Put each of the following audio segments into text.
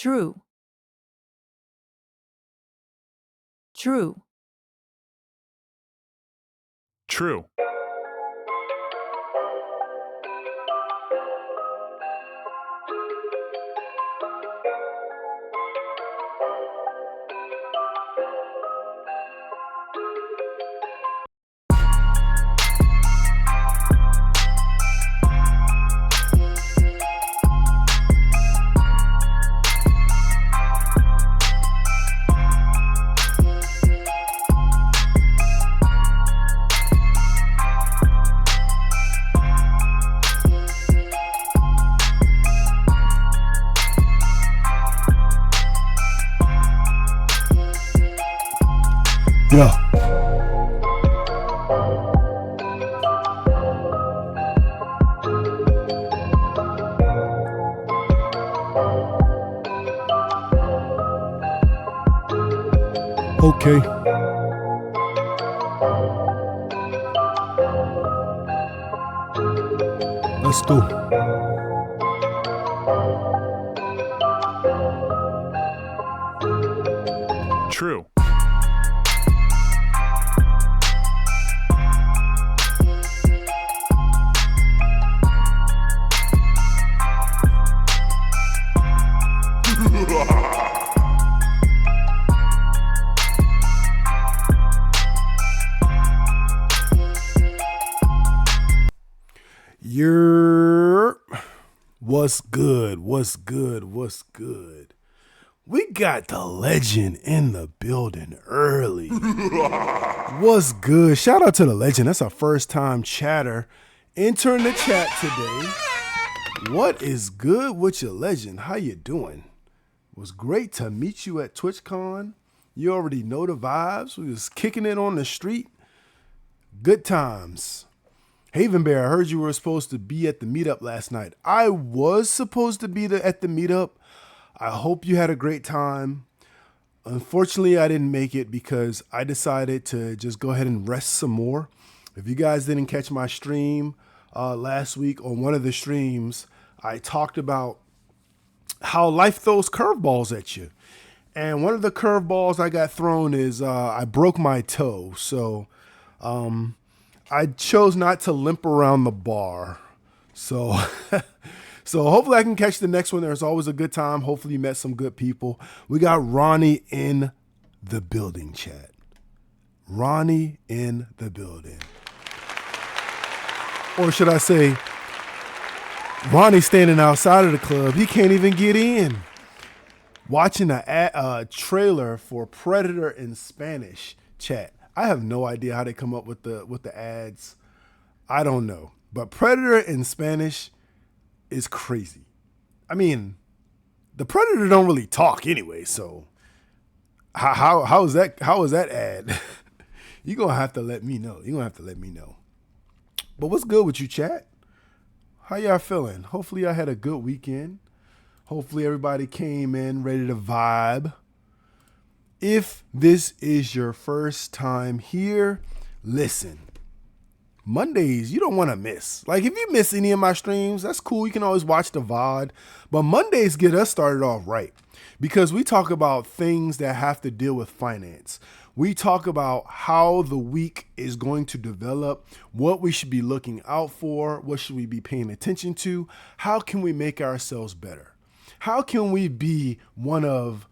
true, true, True. Yeah. Okay. Let's go. True. You're what's good? What's good? What's good? We got the legend in the building early. What's good? Shout out to the legend. That's our first time chatter entering the chat today. What is good with your legend? How you doing? It was great to meet you at TwitchCon. You already know the vibes. We was kicking it on the street. Good times. Haven Bear, I heard you were supposed to be at the meetup last night. I was supposed to be at the meetup. I hope you had a great time. Unfortunately, I didn't make it because I decided to just go ahead and rest some more. If you guys didn't catch my stream last week, on one of the streams, I talked about how life throws curveballs at you. And one of the curveballs I got thrown is I broke my toe. So I chose not to limp around the bar. So so hopefully I can catch the next one. There's always a good time. Hopefully you met some good people. We got Ronnie in the building, chat. Ronnie in the building. Or should I say, Ronnie standing outside of the club. He can't even get in. Watching a trailer for Predator in Spanish, chat. I have no idea how they come up with the ads. I don't know. But Predator in Spanish is crazy. I mean, the Predator don't really talk anyway, so how is that ad? You're gonna have to let me know. But what's good with you, chat? How y'all feeling? Hopefully I had a good weekend. Hopefully everybody came in ready to vibe. If this is your first time here, listen. Mondays, you don't want to miss. Like, if you miss any of my streams, that's cool. You can always watch the VOD. But Mondays get us started off right because we talk about things that have to deal with finance. We talk about how the week is going to develop, what we should be looking out for, what should we be paying attention to, how can we make ourselves better? How can we be one of,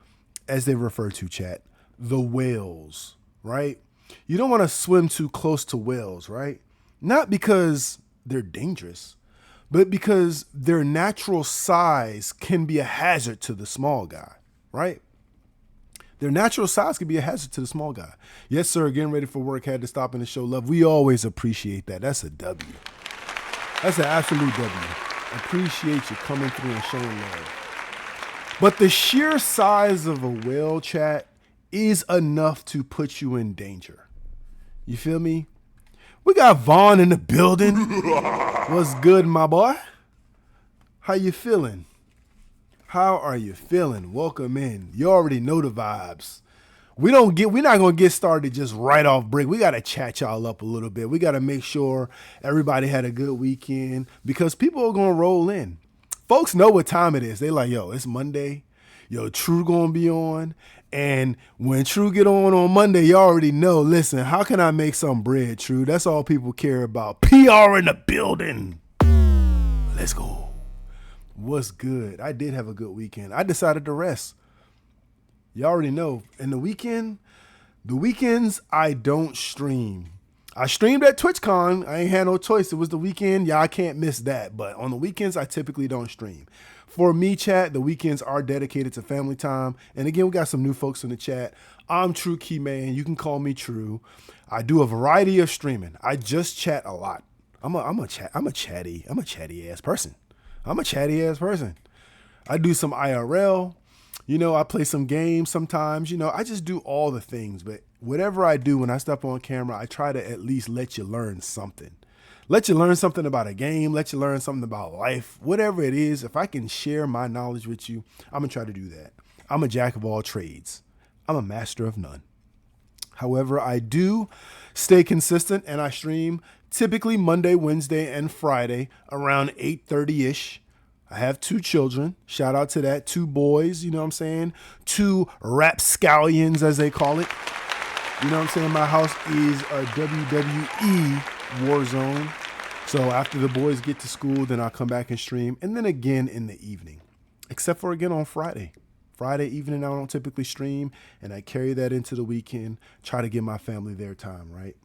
as they refer to, chat, the whales, right? You don't want to swim too close to whales, right? Not because they're dangerous, but because their natural size can be a hazard to the small guy, right? Their natural size can be a hazard to the small guy. Yes, sir, getting ready for work, had to stop in to show love. We always appreciate that. That's a W. That's an absolute W. Appreciate you coming through and showing love. But the sheer size of a whale, chat, is enough to put you in danger. You feel me? We got Vaughn in the building. What's good, my boy? How you feeling? How are you feeling? Welcome in. You already know the vibes. We're not gonna get started just right off break. We gotta chat y'all up a little bit. We gotta make sure everybody had a good weekend because people are gonna roll in. Folks know what time it is. They like, yo, it's Monday. Yo, True gonna be on. And when True get on Monday, you already know, listen, how can I make some bread, True? That's all people care about. PR in the building. Let's go. What's good? I did have a good weekend. I decided to rest. You already know. And the weekends I don't stream. I streamed at TwitchCon. I ain't had no choice. It was the weekend. Yeah, I can't miss that. But on the weekends, I typically don't stream. For me, chat, the weekends are dedicated to family time. And again, we got some new folks in the chat. I'm True Key Man. You can call me True. I do a variety of streaming. I just chat a lot. I'm a chatty ass person. I do some IRL. I play some games sometimes. I just do all the things. But whatever I do when I step on camera, I try to at least let you learn something. Let you learn something about a game. Let you learn something about life. Whatever it is, if I can share my knowledge with you, I'm going to try to do that. I'm a jack of all trades. I'm a master of none. However, I do stay consistent and I stream typically Monday, Wednesday, and Friday around 8:30-ish. I have 2 children. Shout out to that. 2 boys, you know what I'm saying? 2 rapscallions, as they call it. You know what I'm saying? My house is a WWE war zone. So after the boys get to school, then I'll come back and stream. And then again in the evening, except for again on Friday. Friday evening, I don't typically stream, and I carry that into the weekend, try to give my family their time, right?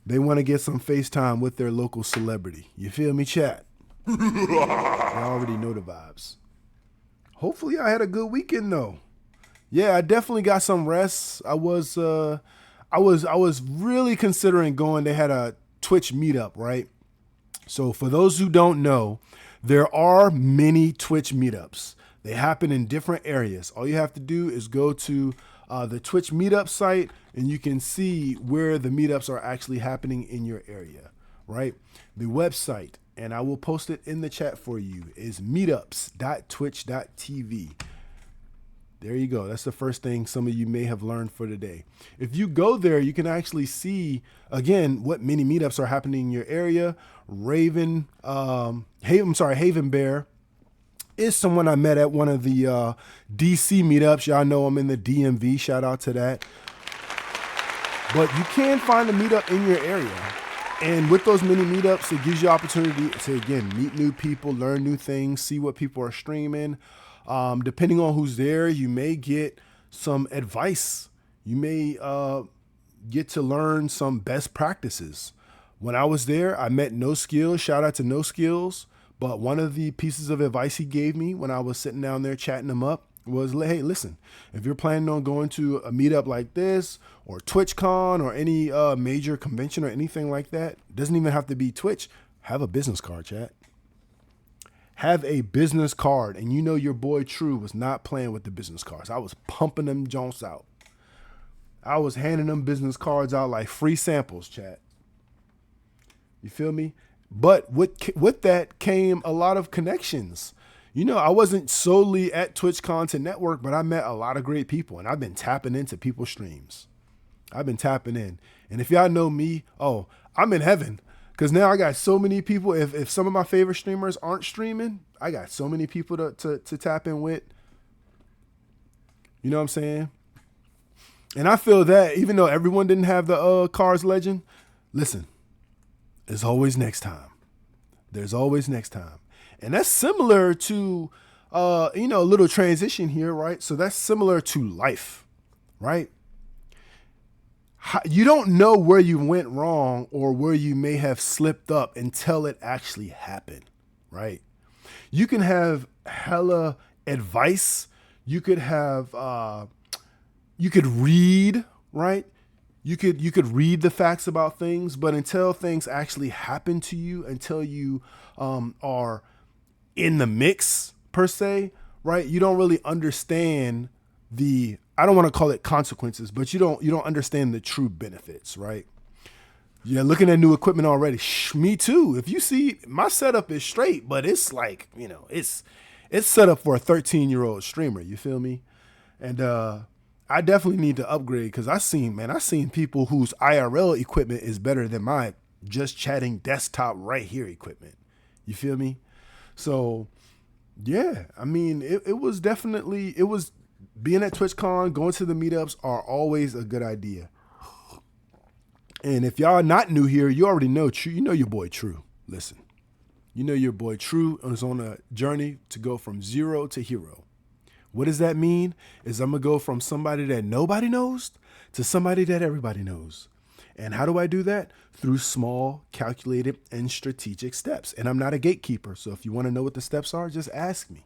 They want to get some FaceTime with their local celebrity. You feel me, chat? You already know the vibes. Hopefully I had a good weekend though. Yeah, I definitely got some rest. I was really considering going. They had a Twitch meetup, right? So for those who don't know, there are many Twitch meetups. They happen in different areas. All you have to do is go to the Twitch meetup site and you can see where the meetups are actually happening in your area, right? The website, and I will post it in the chat for you, is meetups.twitch.tv. There you go. That's the first thing some of you may have learned for today. If you go there, you can actually see, again, what many meetups are happening in your area. Haven Bear is someone I met at one of the DC meetups. Y'all know I'm in the DMV. Shout out to that. But you can find a meetup in your area. And with those mini meetups, it gives you opportunity to, again, meet new people, learn new things, see what people are streaming. Depending on who's there, you may get some advice. You may get to learn some best practices. When I was there, I met No Skills. Shout out to No Skills. But one of the pieces of advice he gave me when I was sitting down there chatting him up was, hey, listen, if you're planning on going to a meetup like this or TwitchCon or any major convention or anything like that, doesn't even have to be Twitch, have a business card, chat. Have a business card. And you know your boy True was not playing with the business cards. I was pumping them Jones out. I was handing them business cards out like free samples, chat. You feel me? But with that came a lot of connections. I wasn't solely at TwitchCon to network, but I met a lot of great people, and I've been tapping into people's streams. I've been tapping in. And if y'all know me, I'm in heaven. Because now I got so many people. If some of my favorite streamers aren't streaming, I got so many people to tap in with. You know what I'm saying? And I feel that even though everyone didn't have the Cars Legend, listen, there's always next time. There's always next time. And that's similar to, a little transition here, right? So that's similar to life, right? You don't know where you went wrong or where you may have slipped up until it actually happened, right? You can have hella advice. You could have, you could read, right? You could read the facts about things, but until things actually happen to you, until you are in the mix per se, right? You don't really understand I don't want to call it consequences, but you don't understand the true benefits, right? Yeah, looking at new equipment already. Me too. If you see, my setup is straight, but it's like, it's set up for a 13-year-old streamer. You feel me? And I definitely need to upgrade because I've seen people whose IRL equipment is better than my just chatting desktop right here equipment. You feel me? So Yeah, I mean, it was definitely, it was being at TwitchCon, going to the meetups are always a good idea. And if y'all not new here, you already know True. You know your boy True. Listen, you know your boy True is on a journey to go from zero to hero. What does that mean? Is I'm gonna go from somebody that nobody knows to somebody that everybody knows. And how do I do that? Through small, calculated, and strategic steps. And I'm not a gatekeeper, so if you want to know what the steps are, just ask me.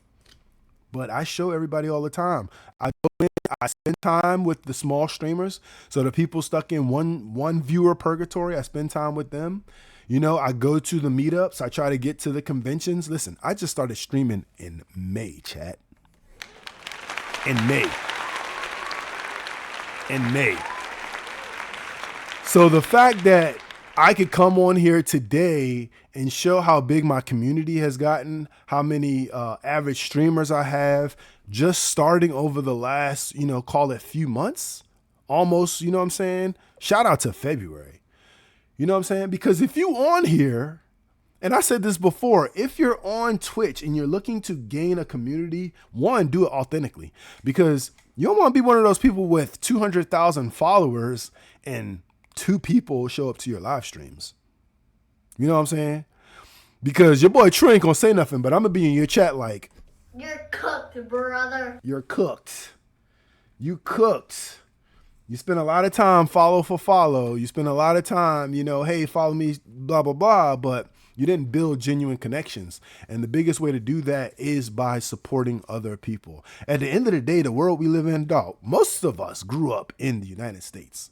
But I show everybody all the time. I go in, I spend time with the small streamers. So the people stuck in one viewer purgatory, I spend time with them. You know, I go to the meetups. I try to get to the conventions. Listen, I just started streaming in May, chat. In May. In May. So the fact that I could come on here today and show how big my community has gotten, how many average streamers I have, just starting over the last, call it few months, almost, you know what I'm saying? Shout out to February. You know what I'm saying? Because if you on here, and I said this before, if you're on Twitch and you're looking to gain a community, one, do it authentically. Because you don't want to be one of those people with 200,000 followers and 2 people show up to your live streams. You know what I'm saying? Because your boy True ain't gonna say nothing, but I'm gonna be in your chat like, you're cooked, brother. You're cooked. You cooked. You spend a lot of time follow for follow. You spend a lot of time, hey, follow me, blah, blah, blah, but you didn't build genuine connections. And the biggest way to do that is by supporting other people. At the end of the day, the world we live in, dog, most of us grew up in the United States.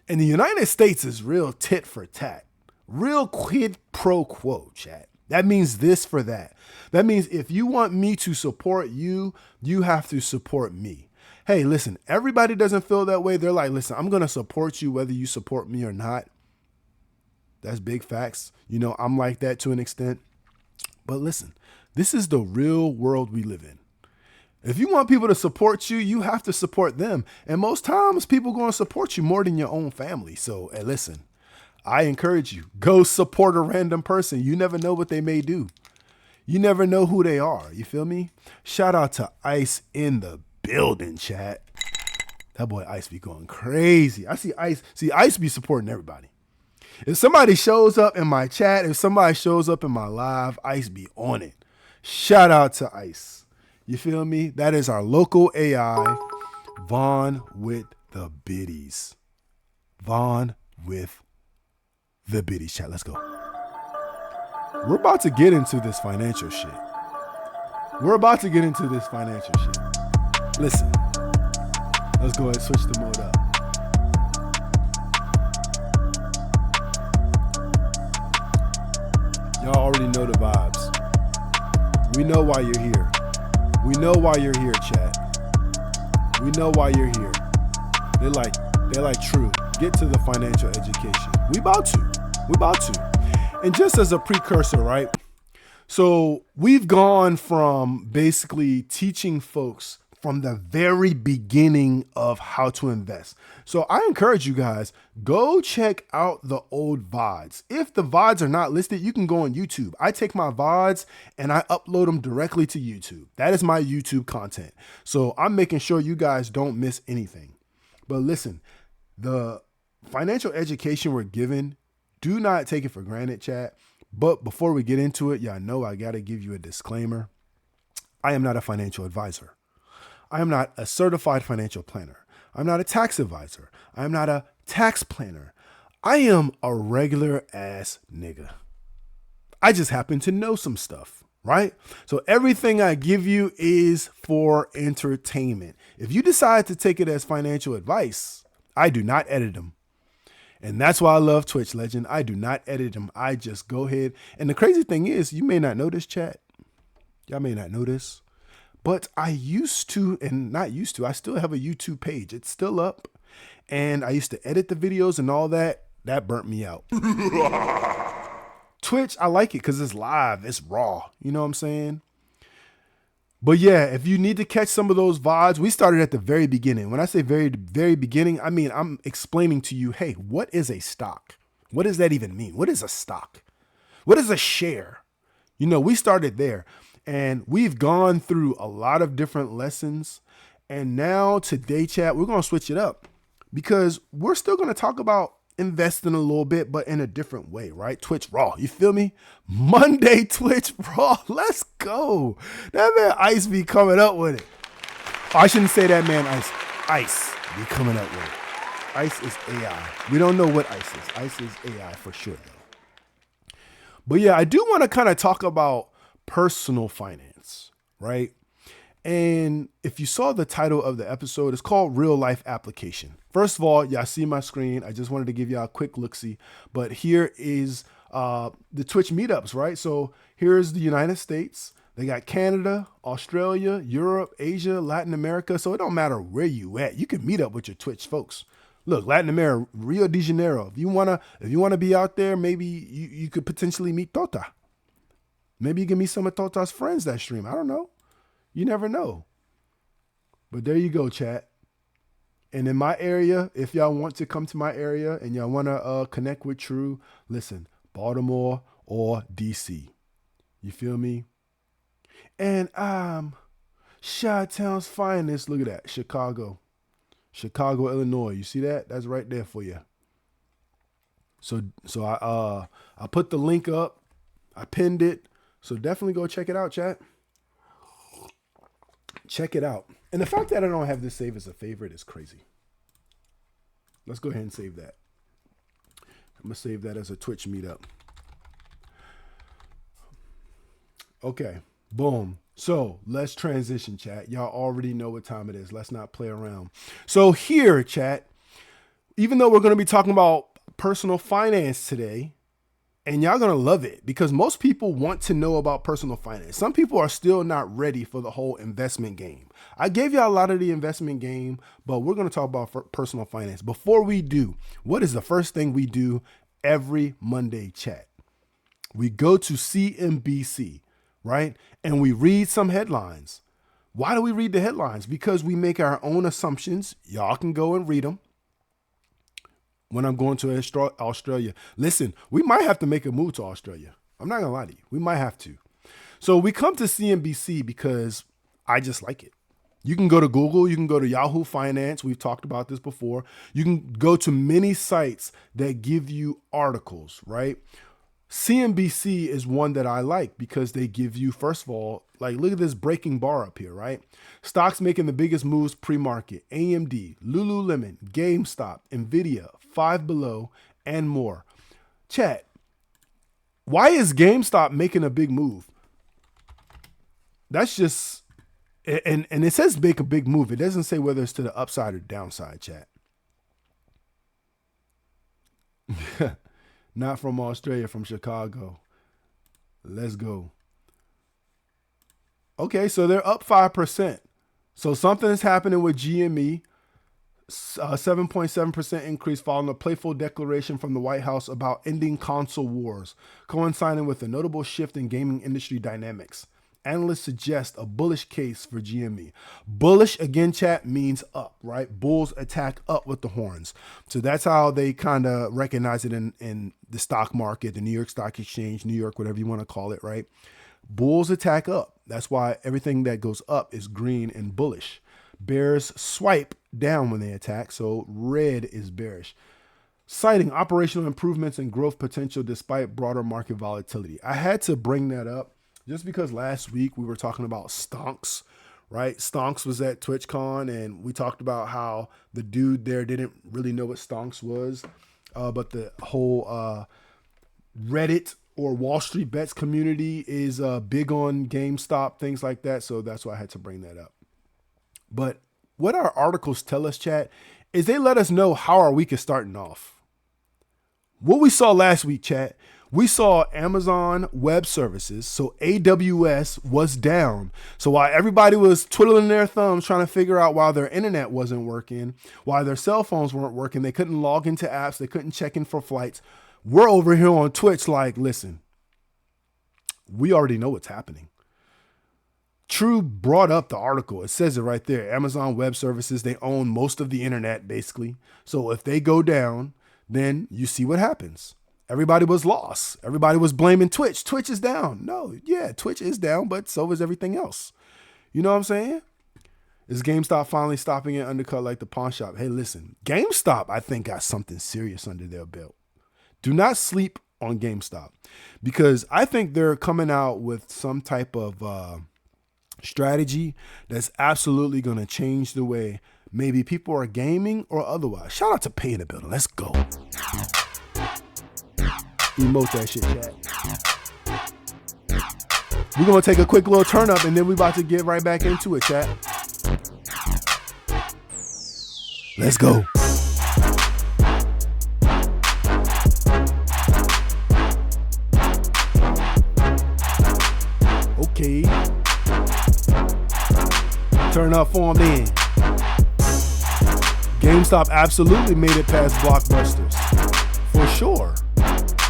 And the United States is real tit for tat, real quid pro quo, chat. That means this for that. That means if you want me to support you, you have to support me. Hey, listen, everybody doesn't feel that way. They're like, listen, I'm going to support you whether you support me or not. That's big facts. I'm like that to an extent. But listen, this is the real world we live in. If you want people to support you, you have to support them. And most times people going to support you more than your own family. So, hey, listen, I encourage you, go support a random person. You never know what they may do. You never know who they are. You feel me? Shout out to Ice in the building, chat. That boy Ice be going crazy. I see Ice. See, Ice be supporting everybody. If somebody shows up in my chat, if somebody shows up in my live, Ice be on it. Shout out to Ice. You feel me? That is our local AI, Vaughn with the biddies. Vaughn with the biddies, chat. Let's go. We're about to get into this financial shit. Listen, let's go ahead and switch the mode up. Y'all already know the vibes. We know why you're here. We know why you're here, chat. We know why you're here. They're like True. Get to the financial education. We about to. And just as a precursor, right? So we've gone from basically teaching folks from the very beginning of how to invest. So I encourage you guys, go check out the old VODs. If the VODs are not listed, you can go on YouTube. I take my VODs and I upload them directly to YouTube. That is my YouTube content. So I'm making sure you guys don't miss anything. But listen, the financial education we're given, do not take it for granted, chat. But before we get into it, y'all know I got to give you a disclaimer. I am not a financial advisor. I am not a certified financial planner. I'm not a tax advisor. I am not a tax planner. I am a regular ass nigga. I just happen to know some stuff, right? So everything I give you is for entertainment. If you decide to take it as financial advice, I do not edit them. And that's why I love Twitch, legend. I do not edit them. I just go ahead. And the crazy thing is, you may not know this, chat. Y'all may not know this. But I used to, and not used to, I still have a YouTube page. It's still up. And I used to edit the videos and all that. That burnt me out. Twitch, I like it because it's live. It's raw. You know what I'm saying? But yeah, if you need to catch some of those VODs, we started at the very beginning. When I say very, very beginning, I mean, I'm explaining to you, hey, what is a stock? What does that even mean? What is a stock? What is a share? We started there. And we've gone through a lot of different lessons. And now today, chat, we're going to switch it up because we're still going to talk about investing a little bit, but in a different way, right? Twitch Raw, you feel me? Monday Twitch Raw, let's go. That man Ice be coming up with it. I shouldn't say that, man. Ice be coming up with it. Ice is AI. We don't know what Ice is. Ice is AI for sure, though. But yeah, I do want to kind of talk about personal finance, right? And if you saw the title of the episode, it's called Real Life Application. First of all, y'all see my screen. I just wanted to give y'all a quick look-see. But here is the Twitch meetups, right? So here's the United States. They got Canada, Australia, Europe, Asia, Latin America. So it don't matter where you at. You can meet up with your Twitch folks. Look, Latin America, Rio de Janeiro. If you wanna be out there, maybe you could potentially meet Tota. Maybe you can meet some of Tota's friends that stream. I don't know. You never know. But there you go, chat. And in my area, if y'all want to come to my area and y'all want to connect with True, listen, Baltimore or DC. You feel me? And Chi-Town's finest. Look at that. Chicago, Illinois. You see that? That's right there for you. So I put the link up. I pinned it. So definitely go check it out, chat. Check it out. And the fact that I don't have this saved as a favorite is crazy. Let's go ahead and save that. I'm going to save that as a Twitch meetup. Okay. Boom. So let's transition, chat. Y'all already know what time it is. Let's not play around. So here, chat, even though we're going to be talking about personal finance today, and y'all going to love it because most people want to know about personal finance. Some people are still not ready for the whole investment game. I gave y'all a lot of the investment game, but we're going to talk about personal finance. Before we do, what is the first thing we do every Monday, chat? We go to CNBC, right? And we read some headlines. Why do we read the headlines? Because we make our own assumptions. Y'all can go and read them. When I'm going to Australia. Listen, we might have to make a move to Australia. I'm not going to lie to you. We might have to. So we come to CNBC because I just like it. You can go to Google. You can go to Yahoo Finance. We've talked about this before. You can go to many sites that give you articles, right? CNBC is one that I like because they give you, first of all, like, look at this breaking bar up here, right? Stocks making the biggest moves pre-market: AMD, Lululemon, GameStop, Nvidia, Five Below, and more. Chat, why is GameStop making a big move? That's just, and it says make a big move. It doesn't say whether it's to the upside or downside, chat. Not from Australia, from Chicago. Let's go. Okay, so they're up 5%. So something is happening with GME. 7.7% increase following a playful declaration from the White House about ending console wars, coinciding with a notable shift in gaming industry dynamics. Analysts suggest a bullish case for GME. Bullish, again, chat, means up, right? Bulls attack up with the horns. So that's how they kind of recognize it in the stock market, the New York Stock Exchange, New York, whatever you want to call it, right? Bulls attack up. That's why everything that goes up is green and bullish. Bears swipe down when they attack, so red is bearish. Citing operational improvements and growth potential despite broader market volatility. I had to bring that up just because last week we were talking about Stonks, right? Stonks was at TwitchCon, and we talked about how the dude there didn't really know what Stonks was, but the whole Reddit or Wall Street Bets community is big on GameStop, things like that, so that's why I had to bring that up. But what our articles tell us, chat, is they let us know how our week is starting off. What we saw last week, chat, we saw Amazon Web Services, so AWS, was down. So while everybody was twiddling their thumbs trying to figure out why their internet wasn't working, why their cell phones weren't working, they couldn't log into apps, they couldn't check in for flights, we're over here on Twitch like, listen, we already know what's happening. True brought up the article. It says it right there. Amazon Web Services, they own most of the internet, basically. So if they go down, then you see what happens. everybody was lost. Everybody was blaming Twitch. Twitch is down. No, yeah, Twitch is down, but so is everything else. You know what I'm saying? Is GameStop finally stopping it undercut like the pawn shop? Hey, listen, GameStop, I think, got something serious under their belt. Do not sleep on GameStop, because I think they're coming out with some type of strategy that's absolutely going to change the way maybe people are gaming or otherwise. Shout out to Pay in the Building. Let's go. Emote that shit, chat. We're going to take a quick little turn up and then we're about to get right back into it, chat. Let's go. Okay. Turn up for them then. GameStop absolutely made it past Blockbusters. For sure.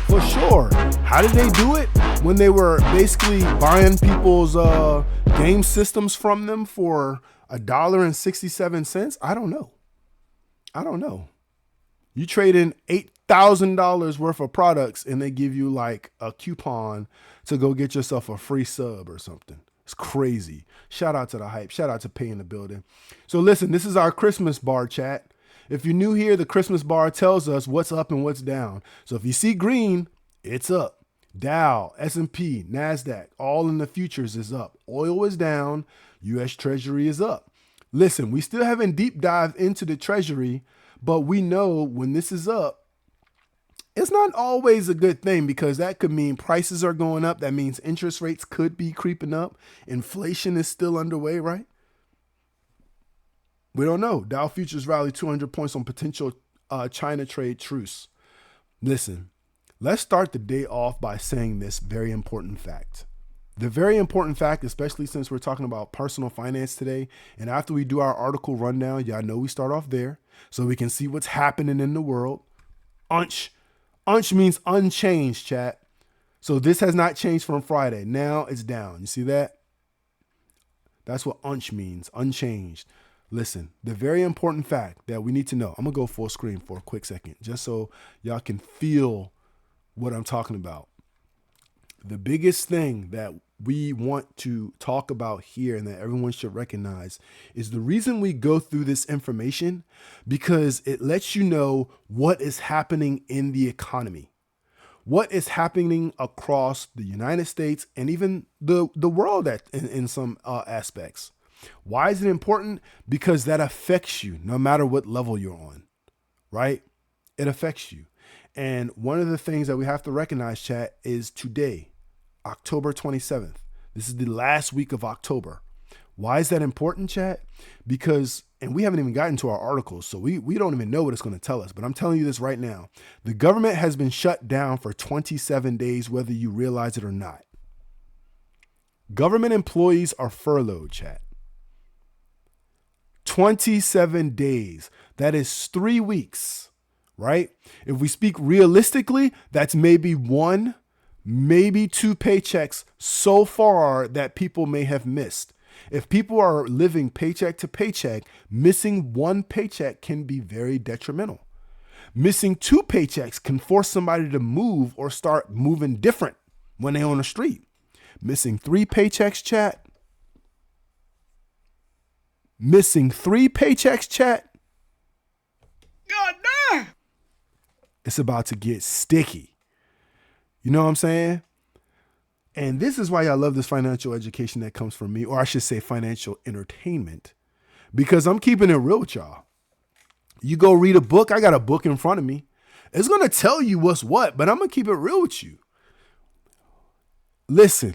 For sure. How did they do it? When they were basically buying people's game systems from them for $1.67? I don't know. You trade in $8,000 worth of products and they give you like a coupon to go get yourself a free sub or something. It's crazy. Shout out to the hype. Shout out to Pay in the Building. So listen, this is our Christmas bar, chat. If you're new here, the Christmas bar tells us what's up and what's down. So if you see green, it's up. Dow, S&P, NASDAQ, all in the futures is up. Oil is down. U.S. Treasury is up. Listen, we still haven't deep dived into the Treasury, but we know when this is up, it's not always a good thing, because that could mean prices are going up. That means interest rates could be creeping up. Inflation is still underway, right? We don't know. Dow futures rally 200 points on potential China trade truce. Listen, let's start the day off by saying this very important fact. The very important fact, especially since we're talking about personal finance today, and after we do our article rundown, y'all know we start off there so we can see what's happening in the world. Unch means unchanged, chat. So this has not changed from Friday. Now it's down. You see that? That's what unch means, unchanged. Listen, the very important fact that we need to know. I'm going to go full screen for a quick second, just so y'all can feel what I'm talking about. The biggest thing that we want to talk about here and that everyone should recognize is the reason we go through this information, because it lets you know what is happening in the economy, what is happening across the United States and even the world in some aspects. Why is it important? Because that affects you no matter what level you're on, right? It affects you. And one of the things that we have to recognize, chat, is today, October 27th. This is the last week of October. Why is that important, chat? Because, and we haven't even gotten to our articles, so we don't even know what it's going to tell us, but I'm telling you this right now. The government has been shut down for 27 days, whether you realize it or not. Government employees are furloughed, chat. 27 days. That is 3 weeks, right? If we speak realistically, that's maybe 1, maybe 2 paychecks so far that people may have missed. If people are living paycheck to paycheck, missing 1 paycheck can be very detrimental. Missing 2 paychecks can force somebody to move or start moving different when they're on the street. Missing 3 paychecks, chat. Missing 3 paychecks, chat. God damn. It's about to get sticky. You know what I'm saying? And this is why I love this financial education that comes from me, or I should say financial entertainment, because I'm keeping it real with y'all. You go read a book. I got a book in front of me. It's going to tell you what's what, but I'm going to keep it real with you. Listen,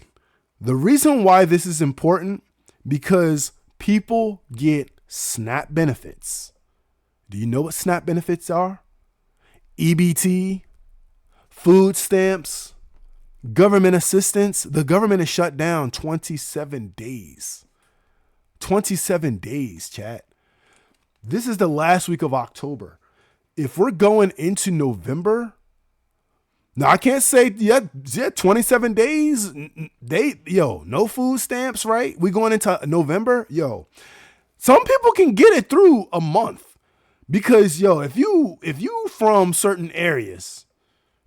the reason why this is important, because people get SNAP benefits. Do you know what SNAP benefits are? EBT, food stamps, government assistance. The government is shut down 27 days. 27 days, chat. This is the last week of October. If we're going into November, now I can't say, yeah, 27 days, no food stamps, right? We going into November, some people can get it through a month because, if you from certain areas,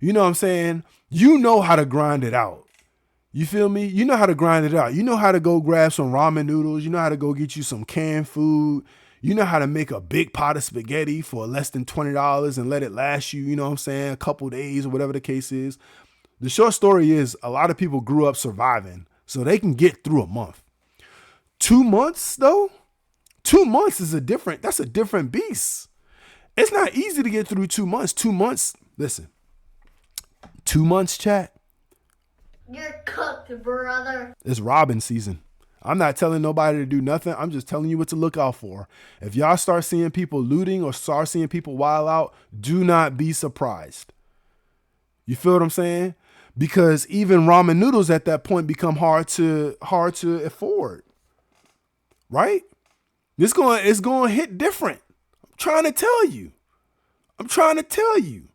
You know what I'm saying? You know how to grind it out. You feel me? You know how to grind it out. You know how to go grab some ramen noodles. You know how to go get you some canned food. You know how to make a big pot of spaghetti for less than $20 and let it last you, you know what I'm saying, a couple days or whatever the case is. The short story is a lot of people grew up surviving so they can get through a month. 2 months though, 2 months that's a different beast. It's not easy to get through 2 months. 2 months, listen, 2 months, chat. You're cooked, brother. It's robbing season. I'm not telling nobody to do nothing. I'm just telling you what to look out for. If y'all start seeing people looting or start seeing people wild out, do not be surprised. You feel what I'm saying? Because even ramen noodles at that point become hard to afford. Right? It's going to hit different. I'm trying to tell you.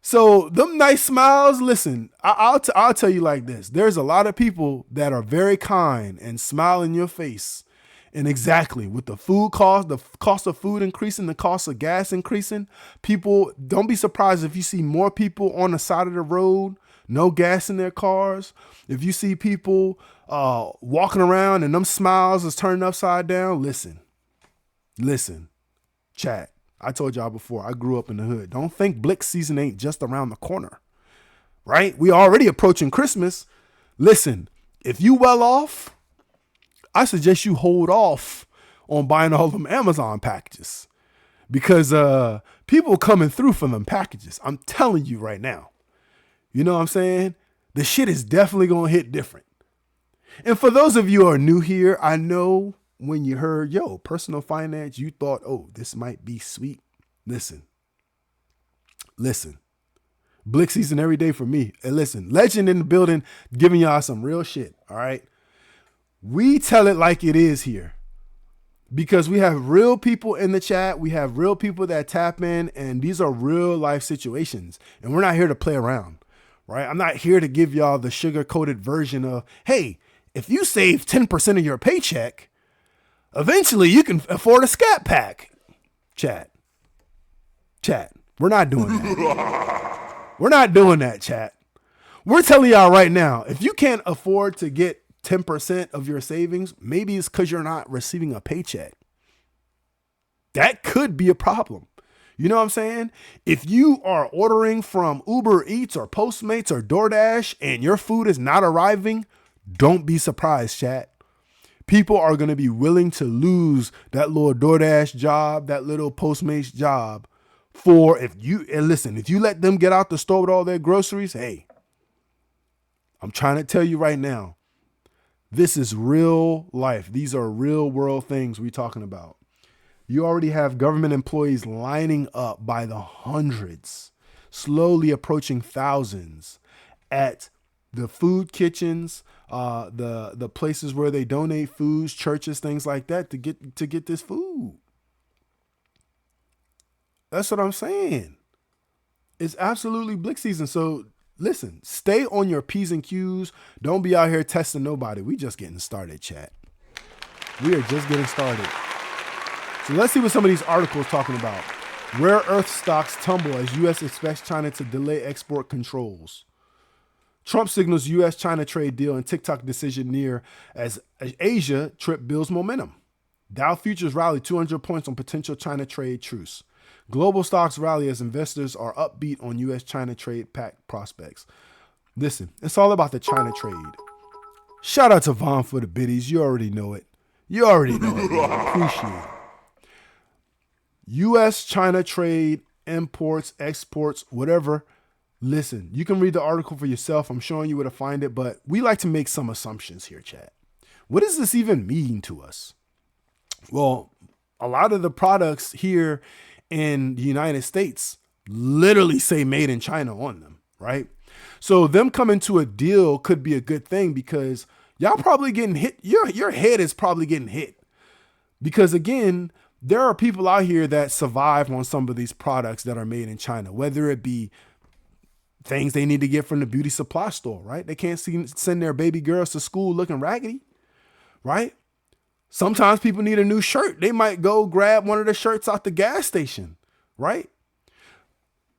So them nice smiles, listen, I'll tell you like this. There's a lot of people that are very kind and smile in your face. And exactly with the food cost, the cost of food increasing, the cost of gas increasing, people, don't be surprised if you see more people on the side of the road, no gas in their cars. If you see people walking around and them smiles is turning upside down, listen, chat. I told y'all before, I grew up in the hood. Don't think Blick season ain't just around the corner, right? We already approaching Christmas. Listen, if you well off, I suggest you hold off on buying all them Amazon packages because people coming through for them packages. I'm telling you right now. You know what I'm saying? The shit is definitely going to hit different. And for those of you who are new here, I know when you heard, personal finance, you thought, oh, this might be sweet. Listen. Blick season every day for me. And listen, legend in the building, giving y'all some real shit. All right. We tell it like it is here because we have real people in the chat. We have real people that tap in, and these are real life situations. And we're not here to play around, right? I'm not here to give y'all the sugar coated version of, hey, if you save 10% of your paycheck, eventually you can afford a scat pack. Chat. We're not doing that. We're not doing that, chat. We're telling y'all right now, if you can't afford to get 10% of your savings, maybe it's because you're not receiving a paycheck. That could be a problem. You know what I'm saying? If you are ordering from Uber Eats or Postmates or DoorDash and your food is not arriving, don't be surprised, chat. People are going to be willing to lose that little DoorDash job, that little Postmates job if you let them get out the store with all their groceries, hey, I'm trying to tell you right now, this is real life. These are real world things we're talking about. You already have government employees lining up by the hundreds, slowly approaching thousands at the food kitchens, the places where they donate foods, churches, things like that to get this food. That's what I'm saying. It's absolutely Blick season. So listen, stay on your P's and Q's. Don't be out here testing nobody. We just getting started, chat. We are just getting started. So let's see what some of these articles talking about. Rare earth stocks tumble as U.S. expects China to delay export controls. Trump signals U.S.-China trade deal and TikTok decision near as Asia trip builds momentum. Dow futures rally 200 points on potential China trade truce. Global stocks rally as investors are upbeat on U.S.-China trade pact prospects. Listen, it's all about the China trade. Shout out to Vaughn for the biddies. You already know it. Man. Appreciate it. U.S.-China trade, imports, exports, whatever. Listen, you can read the article for yourself. I'm showing you where to find it, but we like to make some assumptions here, chat. What does this even mean to us? Well, a lot of the products here in the United States literally say made in China on them, right? So them coming to a deal could be a good thing because y'all probably getting hit. Your head is probably getting hit because again, there are people out here that survive on some of these products that are made in China, whether it be things they need to get from the beauty supply store, right? They can't send their baby girls to school looking raggedy, right? Sometimes people need a new shirt. They might go grab one of the shirts out the gas station, right?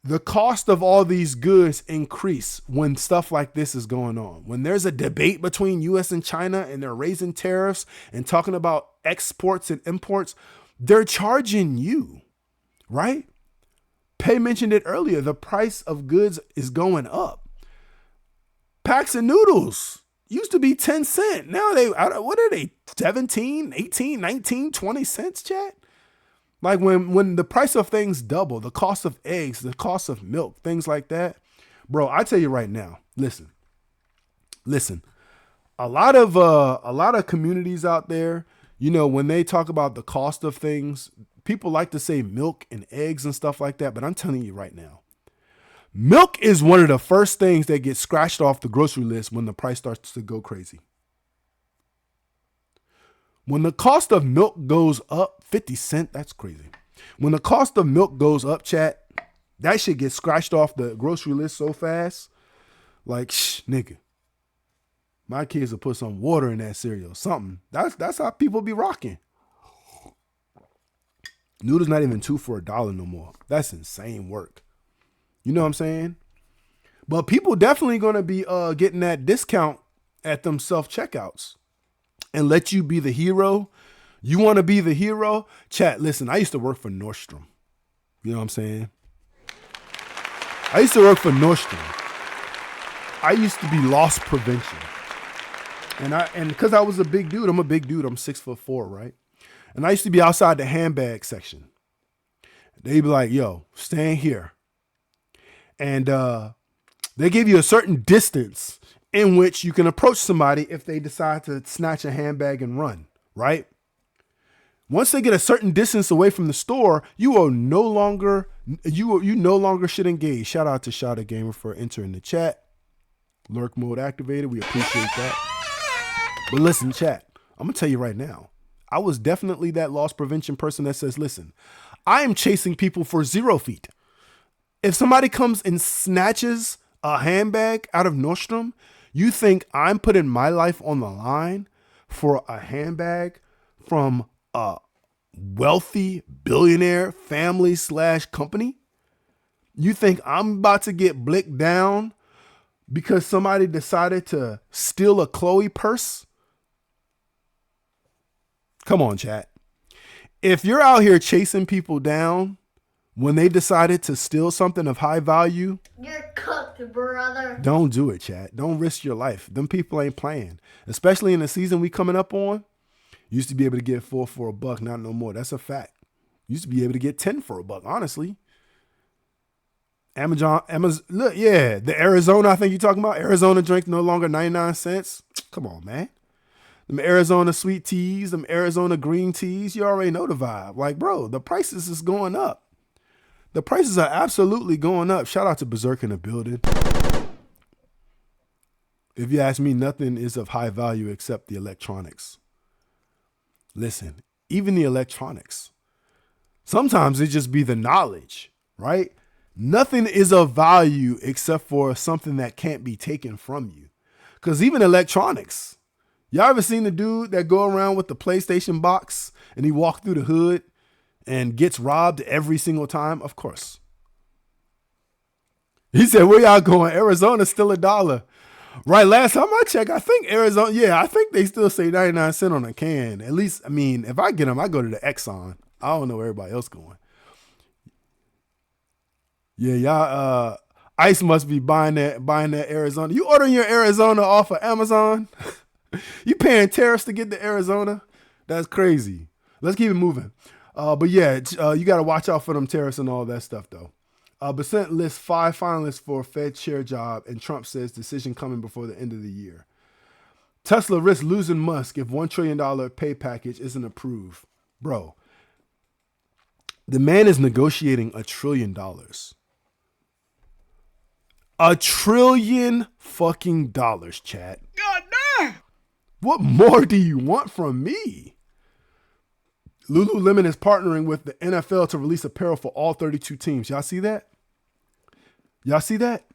The cost of all these goods increase when stuff like this is going on. When there's a debate between US and China and they're raising tariffs and talking about exports and imports, they're charging you, right? Pei mentioned it earlier. The price of goods is going up. Packs of noodles used to be 10 cents. Now what are they? 17, 18, 19, 20 cents, chat? Like when the price of things double, the cost of eggs, the cost of milk, things like that. Bro, I tell you right now, listen. A lot of communities out there, you know, when they talk about the cost of things, people like to say milk and eggs and stuff like that. But I'm telling you right now, milk is one of the first things that gets scratched off the grocery list when the price starts to go crazy. When the cost of milk goes up 50 cents, that's crazy. When the cost of milk goes up, chat, that shit gets scratched off the grocery list so fast. Like, nigga, my kids will put some water in that cereal, something. That's how people be rocking. Noodles not even $2 for $1 no more. That's insane work. You know what I'm saying? But people definitely gonna be getting that discount at them self-checkouts and let you be the hero. You want to be the hero? Chat, listen, I used to work for Nordstrom. You know what I'm saying? I used to work for Nordstrom. I used to be loss prevention. And because I was a big dude, I'm a big dude. I'm 6'4", right? And I used to be outside the handbag section. They'd be like, yo, stand here. And they give you a certain distance in which you can approach somebody if they decide to snatch a handbag and run, right? Once they get a certain distance away from the store, you are no longer should engage. Shout out to Shada Gamer for entering the chat. Lurk mode activated. We appreciate that. But listen, chat, I'm gonna tell you right now, I was definitely that loss prevention person that says, listen, I am chasing people for 0 feet. If somebody comes and snatches a handbag out of Nordstrom, you think I'm putting my life on the line for a handbag from a wealthy billionaire family / company? You think I'm about to get blicked down because somebody decided to steal a Chloe purse? Come on, chat. If you're out here chasing people down when they decided to steal something of high value, you're cooked, brother. Don't do it, chat. Don't risk your life. Them people ain't playing. Especially in the season we coming up on. Used to be able to get 4 for $1, not no more. That's a fact. Used to be able to get 10 for $1, honestly. Amazon, look, yeah, the Arizona, I think you're talking about. Arizona drink no longer 99 cents. Come on, man. Them Arizona sweet teas, them Arizona green teas, you already know the vibe. Like, bro, the prices is going up. The prices are absolutely going up. Shout out to Berserk in the building. If you ask me, nothing is of high value except the electronics. Listen, even the electronics. Sometimes it just be the knowledge, right? Nothing is of value except for something that can't be taken from you. Because even electronics, y'all ever seen the dude that go around with the PlayStation box and he walk through the hood and gets robbed every single time? Of course. He said, where y'all going? Arizona's still $1. Right, last time I checked, I think Arizona, I think they still say 99 cents on a can. At least, I mean, if I get them, I go to the Exxon. I don't know where everybody else going. Yeah, y'all, Ice must be buying that Arizona. You ordering your Arizona off of Amazon? You paying tariffs to get to Arizona? That's crazy. Let's keep it moving. But yeah, you got to watch out for them tariffs and all that stuff, though. Besant lists 5 finalists for a Fed chair job, and Trump says decision coming before the end of the year. Tesla risks losing Musk if $1 trillion pay package isn't approved. Bro, the man is negotiating $1 trillion. $1 trillion fucking dollars, chat. God damn. What more do you want from me? Lululemon is partnering with the NFL to release apparel for all 32 teams. Y'all see that? Y'all see that?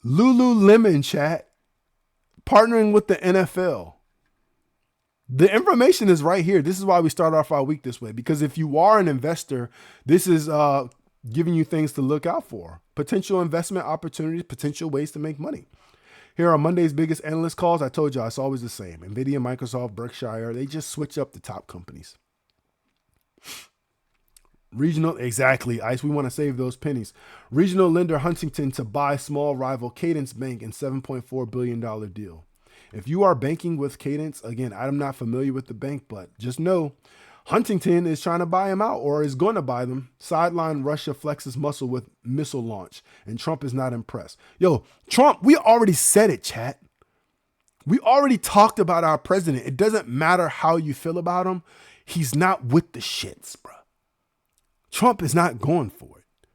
Lululemon, chat, partnering with the NFL. The information is right here. This is why we start off our week this way. Because if you are an investor, this is giving you things to look out for, potential investment opportunities, potential ways to make money. Here are Monday's biggest analyst calls. I told you it's always the same. NVIDIA, Microsoft, Berkshire, they just switch up the top companies. Regional, exactly, Ice. We want to save those pennies. Regional lender Huntington to buy small rival Cadence Bank in $7.4 billion deal. If you are banking with Cadence, again, I'm not familiar with the bank, but just know Huntington is trying to buy them out or is going to buy them. Sideline Russia flexes muscle with missile launch, and Trump is not impressed. Yo, Trump, we already said it, chat. We already talked about our president. It doesn't matter how you feel about him. He's not with the shits, bro. Trump is not going for it.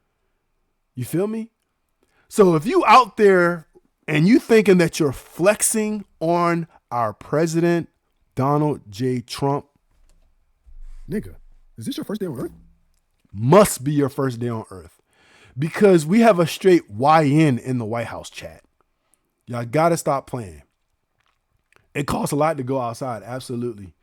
You feel me? So if you out there and you thinking that you're flexing on our president, Donald J. Trump, nigga, is this your first day on earth? Must be your first day on earth, because we have a straight YN in the White House, chat. Y'all got to stop playing. It costs a lot to go outside. Absolutely.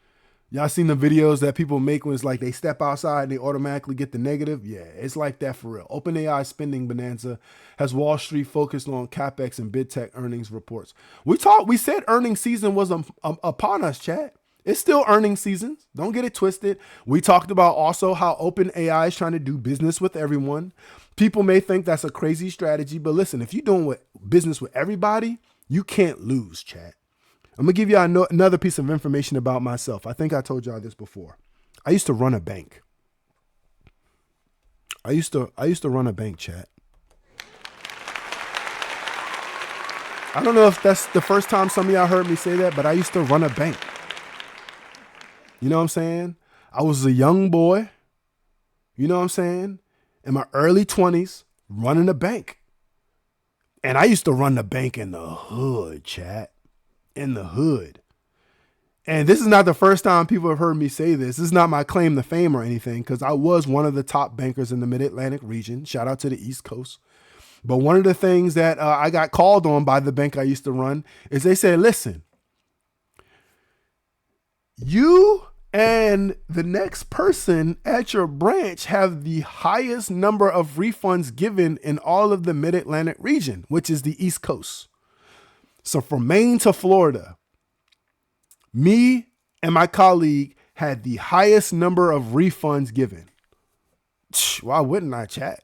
Y'all seen the videos that people make when it's like they step outside and they automatically get the negative? Yeah, it's like that for real. OpenAI spending bonanza has Wall Street focused on CapEx and big tech earnings reports. We said earnings season was upon us, chat. It's still earnings season. Don't get it twisted. We talked about also how OpenAI is trying to do business with everyone. People may think that's a crazy strategy, but listen, if you're doing business with everybody, you can't lose, chat. I'm going to give you another piece of information about myself. I think I told y'all this before. I used to run a bank. I used to run a bank, chat. I don't know if that's the first time some of y'all heard me say that, but I used to run a bank. You know what I'm saying? I was a young boy, you know what I'm saying, in my early 20s, running a bank. And I used to run the bank in the hood, chat. In the hood. And this is not the first time people have heard me say this. This is not my claim to fame or anything, because I was one of the top bankers in the Mid-Atlantic region. Shout out to the East Coast. But one of the things that I got called on by the bank I used to run is they said, listen, you and the next person at your branch have the highest number of refunds given in all of the Mid-Atlantic region, which is the East Coast. So from Maine to Florida, me and my colleague had the highest number of refunds given. Why wouldn't I, chat?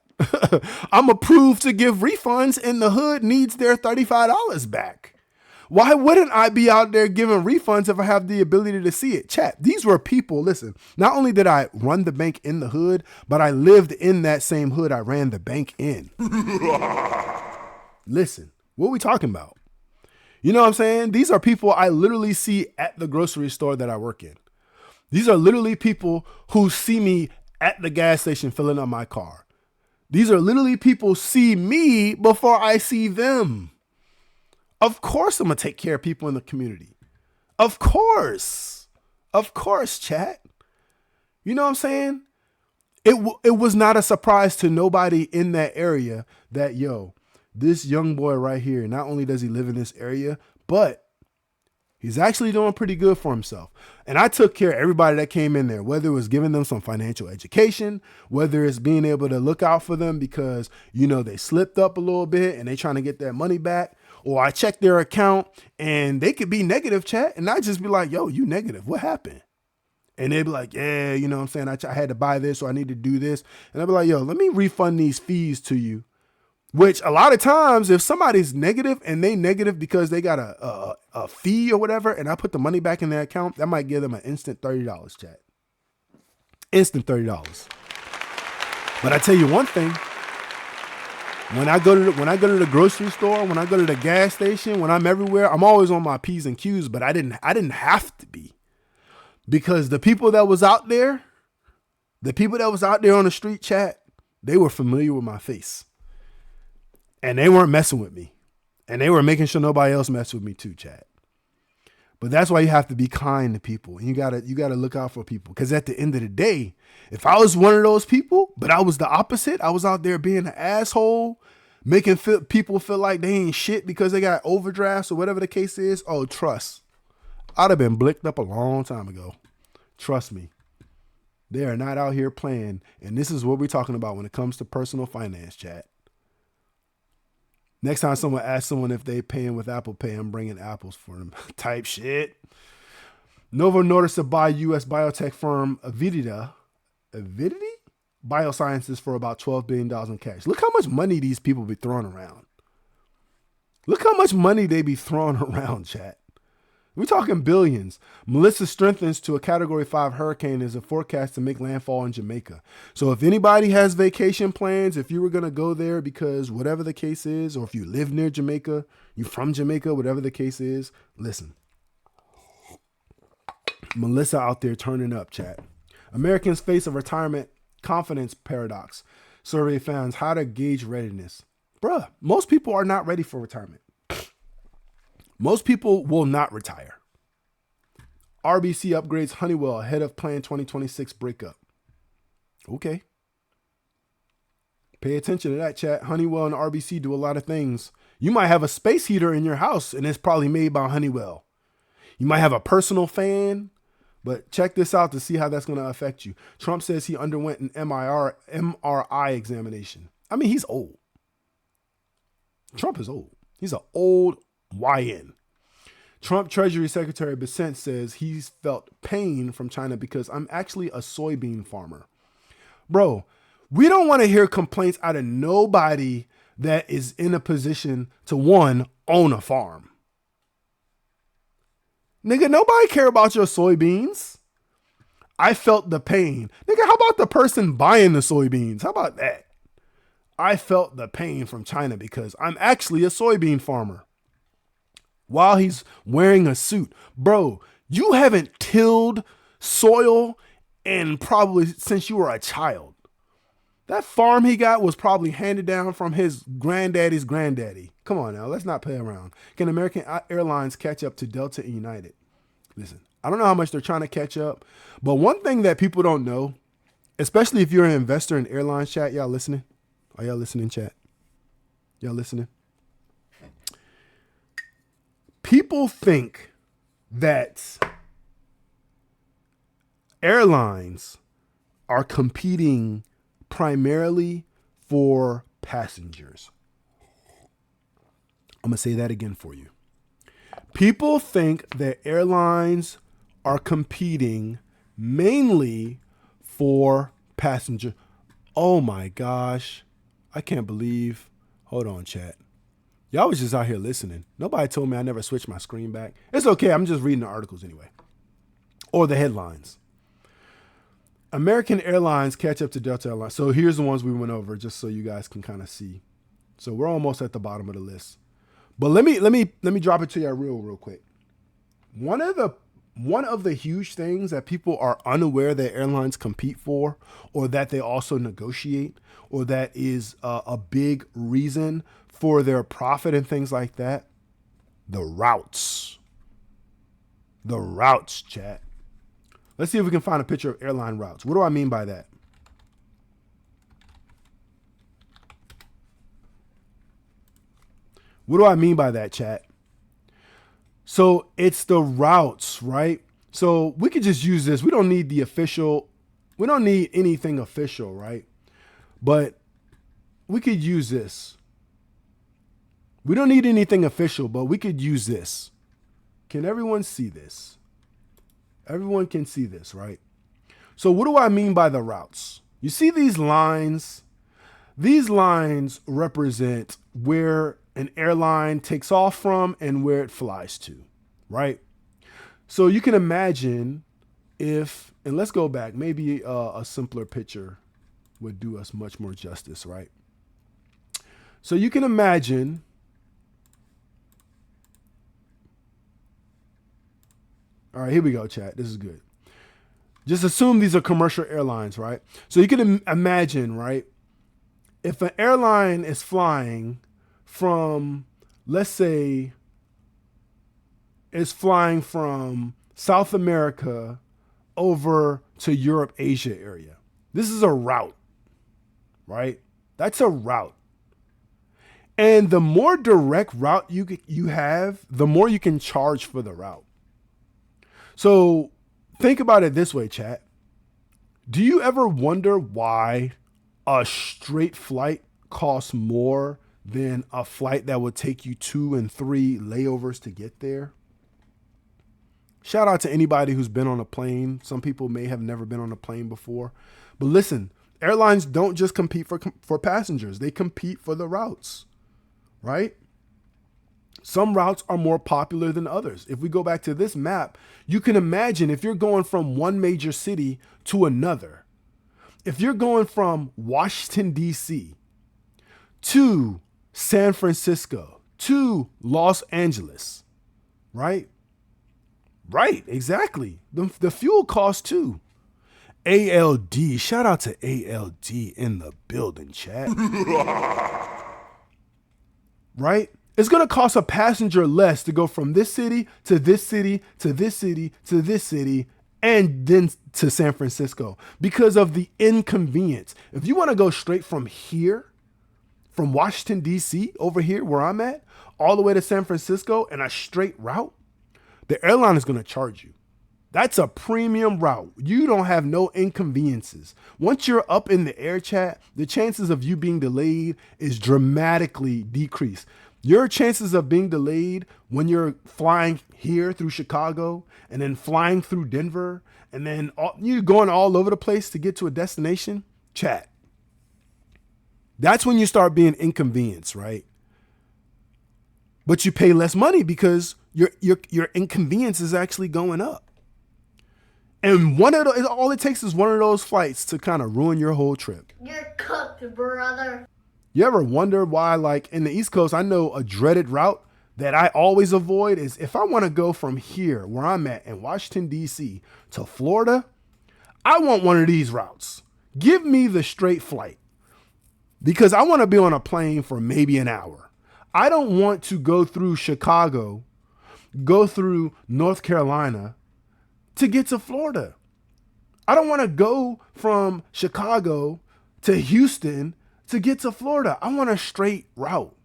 I'm approved to give refunds, and the hood needs their $35 back. Why wouldn't I be out there giving refunds if I have the ability to see it? Chat, these were people, listen, not only did I run the bank in the hood, but I lived in that same hood I ran the bank in. Listen, what are we talking about? You know what I'm saying? These are people I literally see at the grocery store that I work in. These are literally people who see me at the gas station filling up my car. These are literally people see me before I see them. Of course I'm going to take care of people in the community. Of course. Of course, chat. You know what I'm saying? It was not a surprise to nobody in that area that, yo, this young boy right here, not only does he live in this area, but he's actually doing pretty good for himself. And I took care of everybody that came in there, whether it was giving them some financial education, whether it's being able to look out for them because, you know, they slipped up a little bit and they trying to get that money back. Or I check their account and they could be negative, chat. And I just be like, yo, you negative. What happened? And they'd be like, yeah, you know what I'm saying? I had to buy this or I need to do this. And I'd be like, yo, let me refund these fees to you. Which a lot of times, if somebody's negative and they negative because they got a fee or whatever, and I put the money back in their account, that might give them an instant $30, chat. Instant $30. But I tell you one thing, when I go to the grocery store, when I go to the gas station, when I'm everywhere, I'm always on my P's and Q's, but I didn't have to be. Because the people that was out there on the street, chat, they were familiar with my face. And they weren't messing with me. And they were making sure nobody else messed with me too, chat. But that's why you have to be kind to people. And you gotta look out for people. Because at the end of the day, if I was one of those people, but I was the opposite, I was out there being an asshole, making people feel like they ain't shit because they got overdrafts or whatever the case is. Oh, trust. I'd have been blicked up a long time ago. Trust me. They are not out here playing. And this is what we're talking about when it comes to personal finance, chat. Next time someone asks someone if they paying with Apple Pay, I'm bringing apples for them. Type shit. Novo Nordisk to buy U.S. biotech firm Avidity Biosciences for about $12 billion in cash. Look how much money these people be throwing around. Look how much money they be throwing around, chat. We're talking billions. Melissa strengthens to a Category 5 hurricane is a forecast to make landfall in Jamaica. So if anybody has vacation plans, if you were going to go there because whatever the case is, or if you live near Jamaica, you're from Jamaica, whatever the case is, listen. Melissa out there turning up, chat. Americans face a retirement confidence paradox. Survey finds how to gauge readiness. Bruh, most people are not ready for retirement. Most people will not retire. RBC upgrades Honeywell ahead of planned 2026 breakup. Okay. Pay attention to that, chat. Honeywell and RBC do a lot of things. You might have a space heater in your house and it's probably made by Honeywell. You might have a personal fan, but check this out to see how that's going to affect you. Trump says he underwent an MRI examination. I mean, he's old. Trump is old. He's an old YN. Trump Treasury Secretary Bessent says he's felt pain from China because I'm actually a soybean farmer. Bro, we don't want to hear complaints out of nobody that is in a position to, one, own a farm. Nigga, nobody care about your soybeans. I felt the pain. Nigga, how about the person buying the soybeans? How about that? I felt the pain from China because I'm actually a soybean farmer. While he's wearing a suit. Bro, you haven't tilled soil and probably since you were a child. That farm he got was probably handed down from his granddaddy's granddaddy. Come on now, let's not play around. Can American Airlines catch up to Delta and United? Listen, I don't know how much they're trying to catch up, but one thing that people don't know, especially if you're an investor in airlines, chat, y'all listening? Are y'all listening, chat? Y'all listening? People think that airlines are competing primarily for passengers. I'm going to say that again for you. People think that airlines are competing mainly for passengers. Oh my gosh. I can't believe. Hold on, chat. Y'all was just out here listening. Nobody told me I never switched my screen back. It's okay. I'm just reading the articles anyway. Or the headlines. American Airlines catch up to Delta Airlines. So here's the ones we went over just so you guys can kind of see. So we're almost at the bottom of the list. But let me drop it to you real quick. One of the huge things that people are unaware that airlines compete for, or that they also negotiate, or that is a big reason for their profit and things like that, the routes. The routes, chat. Let's see if we can find a picture of airline routes. What do I mean by that? What do I mean by that, chat? So it's the routes, right? So we could just use this. We don't need we don't need anything official, right? But we could use this. We don't need anything official, but we could use this. Can everyone see this? Everyone can see this, right? So what do I mean by the routes? You see these lines? These lines represent where an airline takes off from and where it flies to, right? So you can imagine if, and let's go back, maybe a simpler picture would do us much more justice, right? So you can imagine all right, here we go, chat. This is good. Just assume these are commercial airlines, right? So you can imagine, right? If an airline is flying from, let's say, is flying from South America over to Europe, Asia area. This is a route, right? That's a route. And the more direct route you have, the more you can charge for the route. So think about it this way, chat. Do you ever wonder why a straight flight costs more than a flight that would take you 2 and 3 layovers to get there? Shout out to anybody who's been on a plane. Some people may have never been on a plane before. But listen, airlines don't just compete for passengers. They compete for the routes, right? Some routes are more popular than others. If we go back to this map, you can imagine if you're going from one major city to another. If you're going from Washington, D.C. to San Francisco to Los Angeles, right? Right, exactly. The fuel costs too. ALD, shout out to ALD in the building, chat. Right? It's going to cost a passenger less to go from this city to this city to this city to this city and then to San Francisco because of the inconvenience. If you want to go straight from here, from Washington, D.C., over here where I'm at, all the way to San Francisco in a straight route, the airline is going to charge you. That's a premium route. You don't have no inconveniences. Once you're up in the air, chat, the chances of you being delayed is dramatically decreased. Your chances of being delayed when you're flying here through Chicago and then flying through Denver and then you're going all over the place to get to a destination, chat. That's when you start being inconvenienced, right? But you pay less money because your inconvenience is actually going up. And all it takes is one of those flights to kind of ruin your whole trip. You're cooked, brother. You ever wonder why, like in the East Coast, I know a dreaded route that I always avoid is if I want to go from here, where I'm at in Washington, D.C. to Florida, I want one of these routes. Give me the straight flight because I want to be on a plane for maybe an hour. I don't want to go through Chicago, go through North Carolina to get to Florida. I don't want to go from Chicago to Houston to get to Florida. I want a straight route.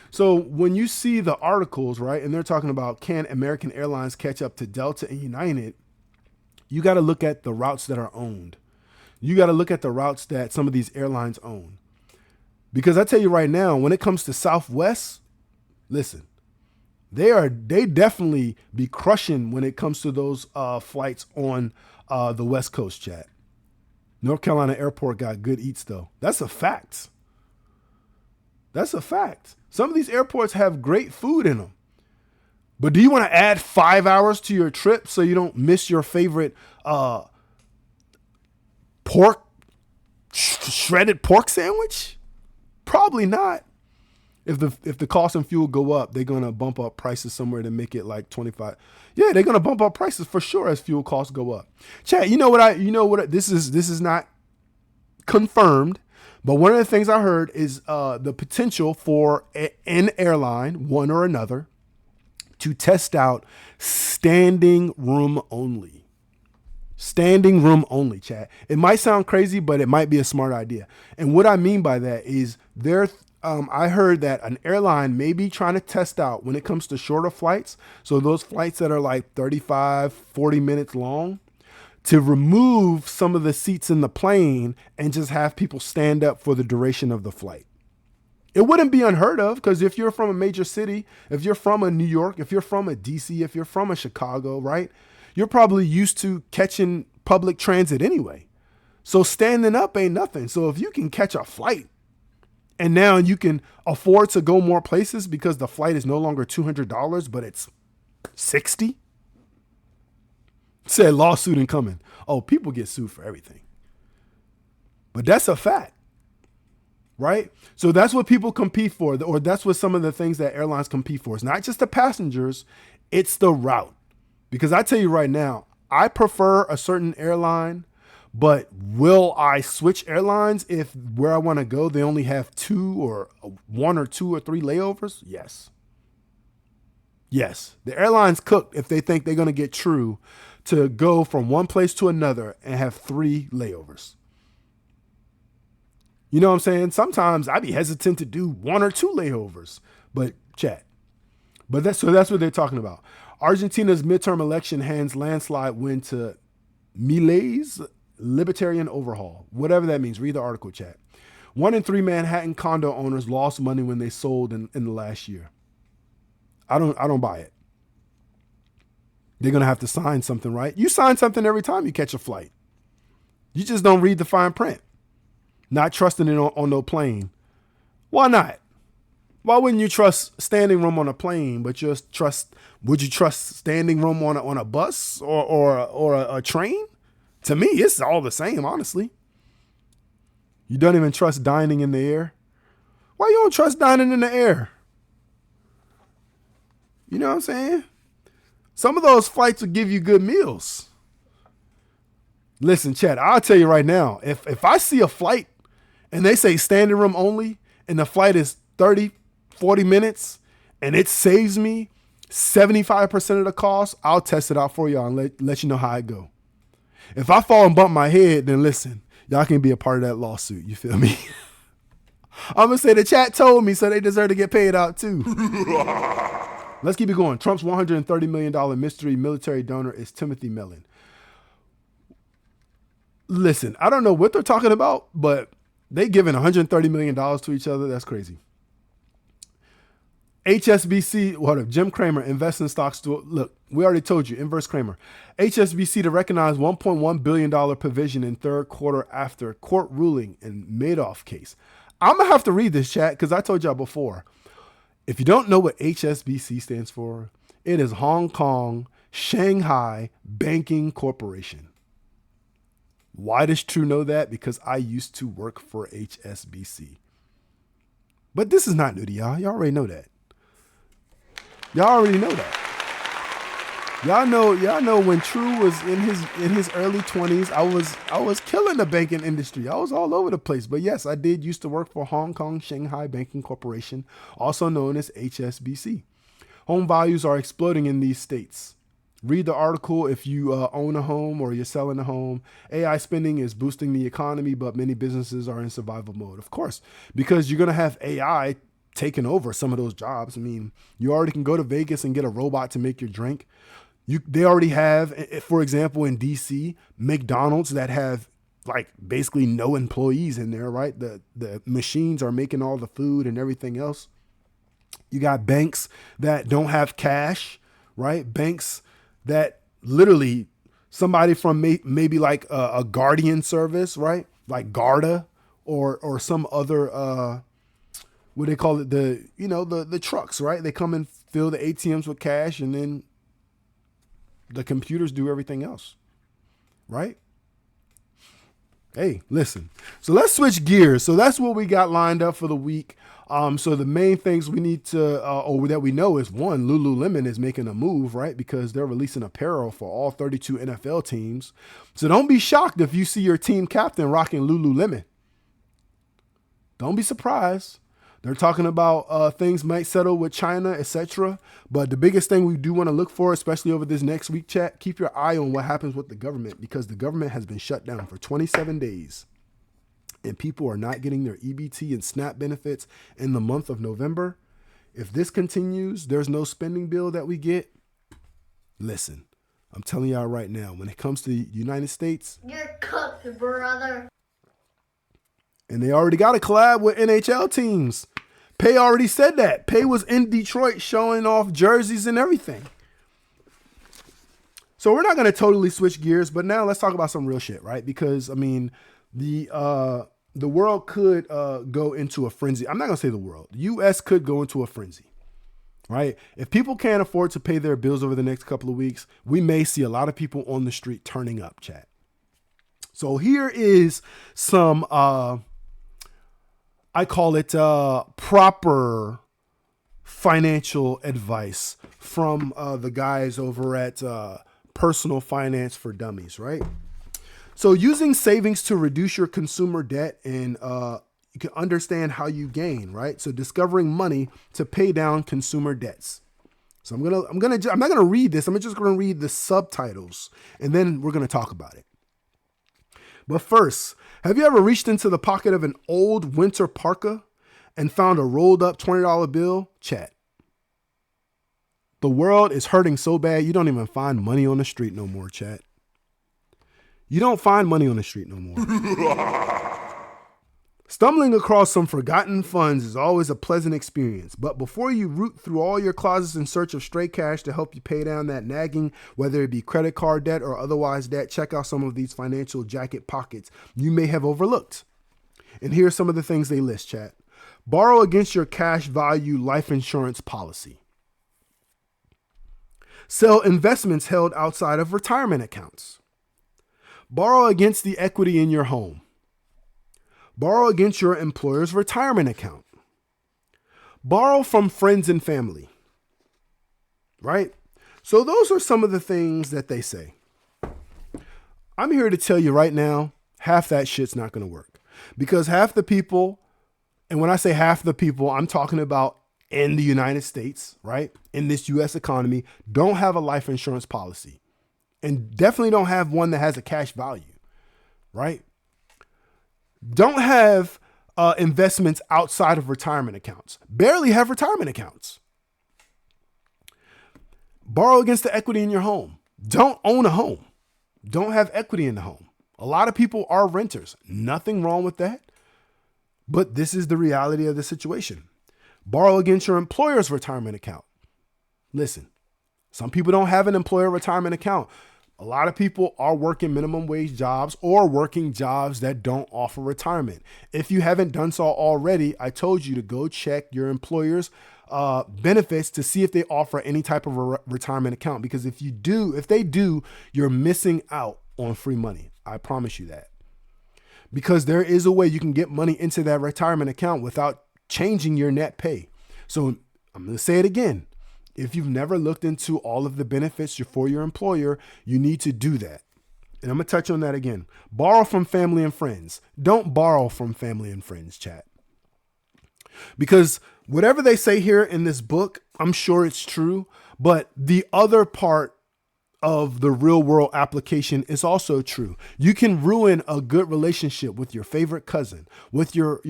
So when you see the articles, right, and they're talking about can American Airlines catch up to Delta and United, you got to look at the routes that are owned. You got to look at the routes that some of these airlines own. Because I tell you right now, when it comes to Southwest, listen, they definitely be crushing when it comes to those flights on the West Coast, chat. North Carolina Airport got good eats, though. That's a fact. That's a fact. Some of these airports have great food in them. But do you want to add 5 hours to your trip so you don't miss your favorite shredded pork sandwich? Probably not. If the cost and fuel go up, they're gonna bump up prices somewhere to make it like 25. Yeah, they're gonna bump up prices for sure as fuel costs go up. Chat, this is not confirmed, but one of the things I heard is the potential for an airline, one or another, to test out standing room only. Standing room only, chat. It might sound crazy, but it might be a smart idea. And what I mean by that is I heard that an airline may be trying to test out when it comes to shorter flights. So those flights that are like 35, 40 minutes long, to remove some of the seats in the plane and just have people stand up for the duration of the flight. It wouldn't be unheard of because if you're from a major city, if you're from a New York, if you're from a DC, if you're from a Chicago, right? You're probably used to catching public transit anyway. So standing up ain't nothing. So if you can catch a flight and now you can afford to go more places because the flight is no longer $200, but it's $60. Said lawsuit incoming. Oh, people get sued for everything. But that's a fact, right? So that's what people compete for, or that's what some of the things that airlines compete for. It's not just the passengers, it's the route. Because I tell you right now, I prefer a certain airline, but will I switch airlines if where I want to go, they only have 2 or 1 or 2 or 3 layovers? Yes. Yes. The airlines cook if they think they're going to get true to go from one place to another and have 3 layovers. You know what I'm saying? Sometimes I'd be hesitant to do 1 or 2 layovers, but chat. But that's what they're talking about. Argentina's midterm election hands landslide win to Milei's libertarian overhaul, whatever that means. Read the article, chat. 1 in 3 Manhattan condo owners lost money when they sold in the last year. I don't buy it. They're going to have to sign something, right? You sign something every time you catch a flight. You just don't read the fine print. Not trusting it on no plane. Why not? Why wouldn't you trust standing room on a plane, but would you trust standing room on a bus or a train? To me, it's all the same, honestly. You don't even trust dining in the air. Why you don't trust dining in the air? You know what I'm saying? Some of those flights will give you good meals. Listen, Chad, I'll tell you right now, if I see a flight and they say standing room only and the flight is 30, 40 minutes and it saves me 75% of the cost, I'll test it out for y'all and let you know how it go. If I fall and bump my head, then listen, y'all can be a part of that lawsuit. You feel me? I'm going to say the chat told me, so they deserve to get paid out too. Let's keep it going. Trump's $130 million mystery military donor is Timothy Mellon. Listen, I don't know what they're talking about, but they giving $130 million to each other. That's crazy. HSBC, Jim Cramer invests in stocks to, look, we already told you, inverse Cramer. HSBC to recognize $1.1 billion provision in third quarter after court ruling in Madoff case. I'm going to have to read this, chat, because I told y'all before. If you don't know what HSBC stands for, it is Hong Kong Shanghai Banking Corporation. Why does True know that? Because I used to work for HSBC. But this is not new to y'all. Y'all already know that. Y'all already know that. Y'all know when True was in his early 20s, I was killing the banking industry. I was all over the place. But yes, I did used to work for Hong Kong Shanghai Banking Corporation, also known as HSBC. Home values are exploding in these states. Read the article if you own a home or you're selling a home. AI spending is boosting the economy, but many businesses are in survival mode. Of course, because you're going to have AI taking over some of those jobs. I mean, you already can go to Vegas and get a robot to make your drink. They already have, for example, in DC, McDonald's that have like basically no employees in there, right? The machines are making all the food and everything else. You got banks that don't have cash, right? Banks that literally somebody from maybe like a Guardian service, right? Like Garda or some other, what they call it? The trucks, right? They come and fill the ATMs with cash and then the computers do everything else, right? Hey, listen. So let's switch gears. So that's what we got lined up for the week. So the main things we need to, or that we know is one, Lululemon is making a move, right? Because they're releasing apparel for all 32 NFL teams. So don't be shocked if you see your team captain rocking Lululemon. Don't be surprised. They're talking about things might settle with China, etc. But the biggest thing we do want to look for, especially over this next week, chat, keep your eye on what happens with the government, because the government has been shut down for 27 days. And people are not getting their EBT and SNAP benefits in the month of November. If this continues, there's no spending bill that we get. Listen, I'm telling y'all right now, when it comes to the United States, You're cooked, brother. And they already got a collab with NHL teams. Pay already said that. Pay was in Detroit showing off jerseys and everything. So we're not going to totally switch gears, but now let's talk about some real shit, right? Because, I mean, the world could go into a frenzy. I'm not going to say the world. The U.S. could go into a frenzy, right? If people can't afford to pay their bills over the next couple of weeks, we may see a lot of people on the street turning up, chat. So here is some, I call it proper financial advice from the guys over at Personal Finance for Dummies, right? So using savings to reduce your consumer debt, and you can understand how you gain, right? So discovering money to pay down consumer debts. So I'm not gonna read this. I'm just gonna read the subtitles, and then we're gonna talk about it. But first, have you ever reached into the pocket of an old winter parka and found a rolled up $20 bill? Chat. The world is hurting so bad you don't even find money on the street no more, chat. You don't find money on the street no more. Stumbling across some forgotten funds is always a pleasant experience, but before you root through all your closets in search of stray cash to help you pay down that nagging, whether it be credit card debt or otherwise debt, check out some of these financial jacket pockets you may have overlooked. And here's some of the things they list, chat. Borrow against your cash value life insurance policy. Sell investments held outside of retirement accounts. Borrow against the equity in your home. Borrow against your employer's retirement account. Borrow from friends and family. Right? So those are some of the things that they say. I'm here to tell you right now, half that shit's not going to work. Because half the people, and when I say half the people, I'm talking about in the United States, right? In this US economy, don't have a life insurance policy. And definitely don't have one that has a cash value, right? Don't have investments outside of retirement accounts. Barely have retirement accounts. Borrow against the equity in your home. Don't own a home. Don't have equity in the home. A lot of people are renters. Nothing wrong with that. But this is the reality of the situation. Borrow against your employer's retirement account. Listen, some people don't have an employer retirement account. A lot of people are working minimum wage jobs or working jobs that don't offer retirement. If you haven't done so already, I told you to go check your employer's benefits to see if they offer any type of a retirement account. Because if they do, you're missing out on free money. I promise you that. Because there is a way you can get money into that retirement account without changing your net pay. So I'm going to say it again. If you've never looked into all of the benefits for your employer, you need to do that. And I'm going to touch on that again. Borrow from family and friends. Don't borrow from family and friends, chat. Because whatever they say here in this book, I'm sure it's true. But the other part of the real world application is also true. You can ruin a good relationship with your favorite cousin, with your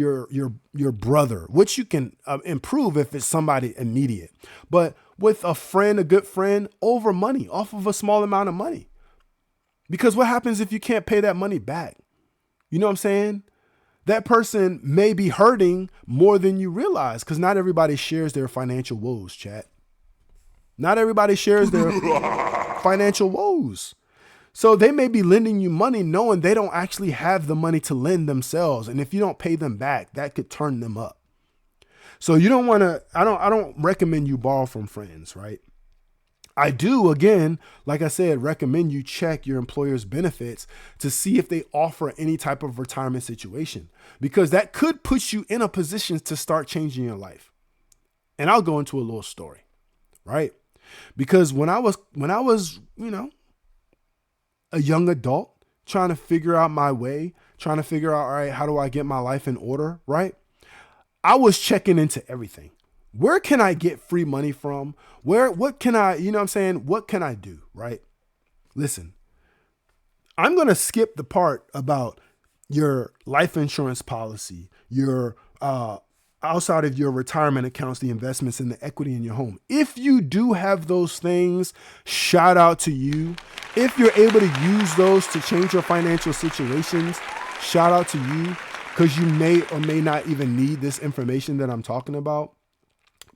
brother, which you can improve if it's somebody immediate. But with a friend, a good friend, over money, off of a small amount of money. Because what happens if you can't pay that money back? You know what I'm saying? That person may be hurting more than you realize, because not everybody shares their financial woes, chat. Not everybody shares their financial woes. So they may be lending you money knowing they don't actually have the money to lend themselves. And if you don't pay them back, that could turn them up. So you don't want to, I don't recommend you borrow from friends, right? I do, again, like I said, recommend you check your employer's benefits to see if they offer any type of retirement situation, because that could put you in a position to start changing your life. And I'll go into a little story, right? Because when I was, a young adult trying to figure out my way, trying to figure out, all right, how do I get my life in order, right? I was checking into everything. Where can I get free money from? What can I, what can I do, right? Listen, I'm going to skip the part about your life insurance policy, your outside of your retirement accounts, the investments and the equity in your home. If you do have those things, shout out to you. If you're able to use those to change your financial situations, shout out to you, because you may or may not even need this information that I'm talking about.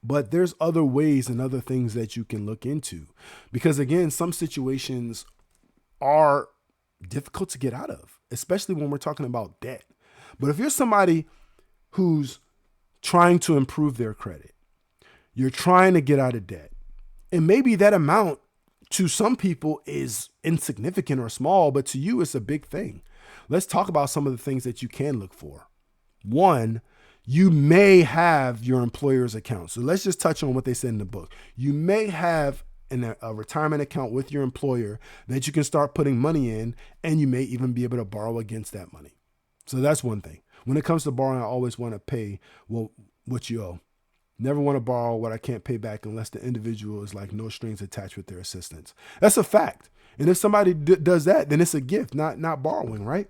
But there's other ways and other things that you can look into, because again, some situations are difficult to get out of, especially when we're talking about debt. But if you're somebody who's trying to improve their credit, you're trying to get out of debt, and maybe that amount to some people is insignificant or small, but to you, it's a big thing. Let's talk about some of the things that you can look for. One, you may have your employer's account. So let's just touch on what they said in the book. You may have a retirement account with your employer that you can start putting money in, and you may even be able to borrow against that money. So that's one thing. When it comes to borrowing, I always want to pay what you owe. Never want to borrow what I can't pay back unless the individual is like no strings attached with their assistance. That's a fact. And if somebody does that, then it's a gift, not borrowing, right?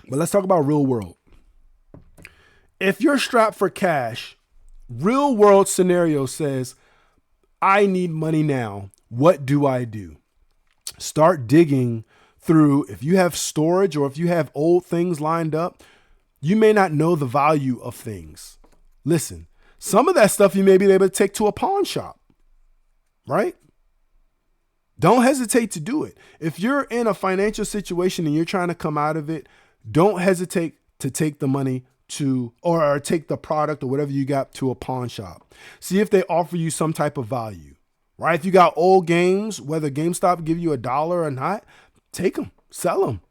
But let's talk about real world. If you're strapped for cash, real world scenario says, I need money now. What do I do? Start digging through. If you have storage or if you have old things lined up, you may not know the value of things. Listen, some of that stuff you may be able to take to a pawn shop, right? Don't hesitate to do it. If you're in a financial situation and you're trying to come out of it, don't hesitate to take the money to, or take the product or whatever you got to a pawn shop. See if they offer you some type of value, right? If you got old games, whether GameStop give you $1 or not, take them, sell them.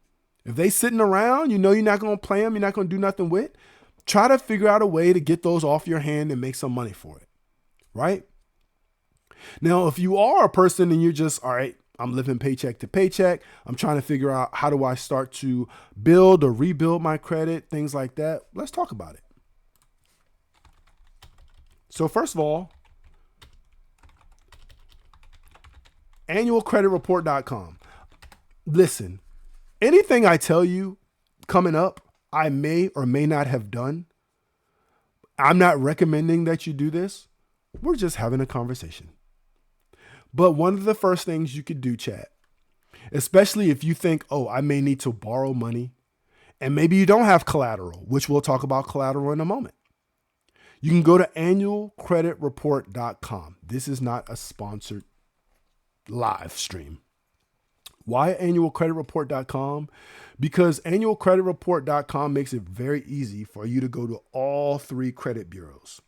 If they sitting around, you know you're not going to play them, you're not going to do nothing with, try to figure out a way to get those off your hand and make some money for it, right? Now, if you are a person and you're just, all right, I'm living paycheck to paycheck, I'm trying to figure out how do I start to build or rebuild my credit, things like that, let's talk about it. So first of all, annualcreditreport.com. Listen, anything I tell you coming up, I may or may not have done. I'm not recommending that you do this. We're just having a conversation. But one of the first things you could do, chat, especially if you think, oh, I may need to borrow money, and maybe you don't have collateral, which we'll talk about collateral in a moment. You can go to annualcreditreport.com. This is not a sponsored live stream. Why annualcreditreport.com? Because annualcreditreport.com makes it very easy for you to go to all 3 credit bureaus.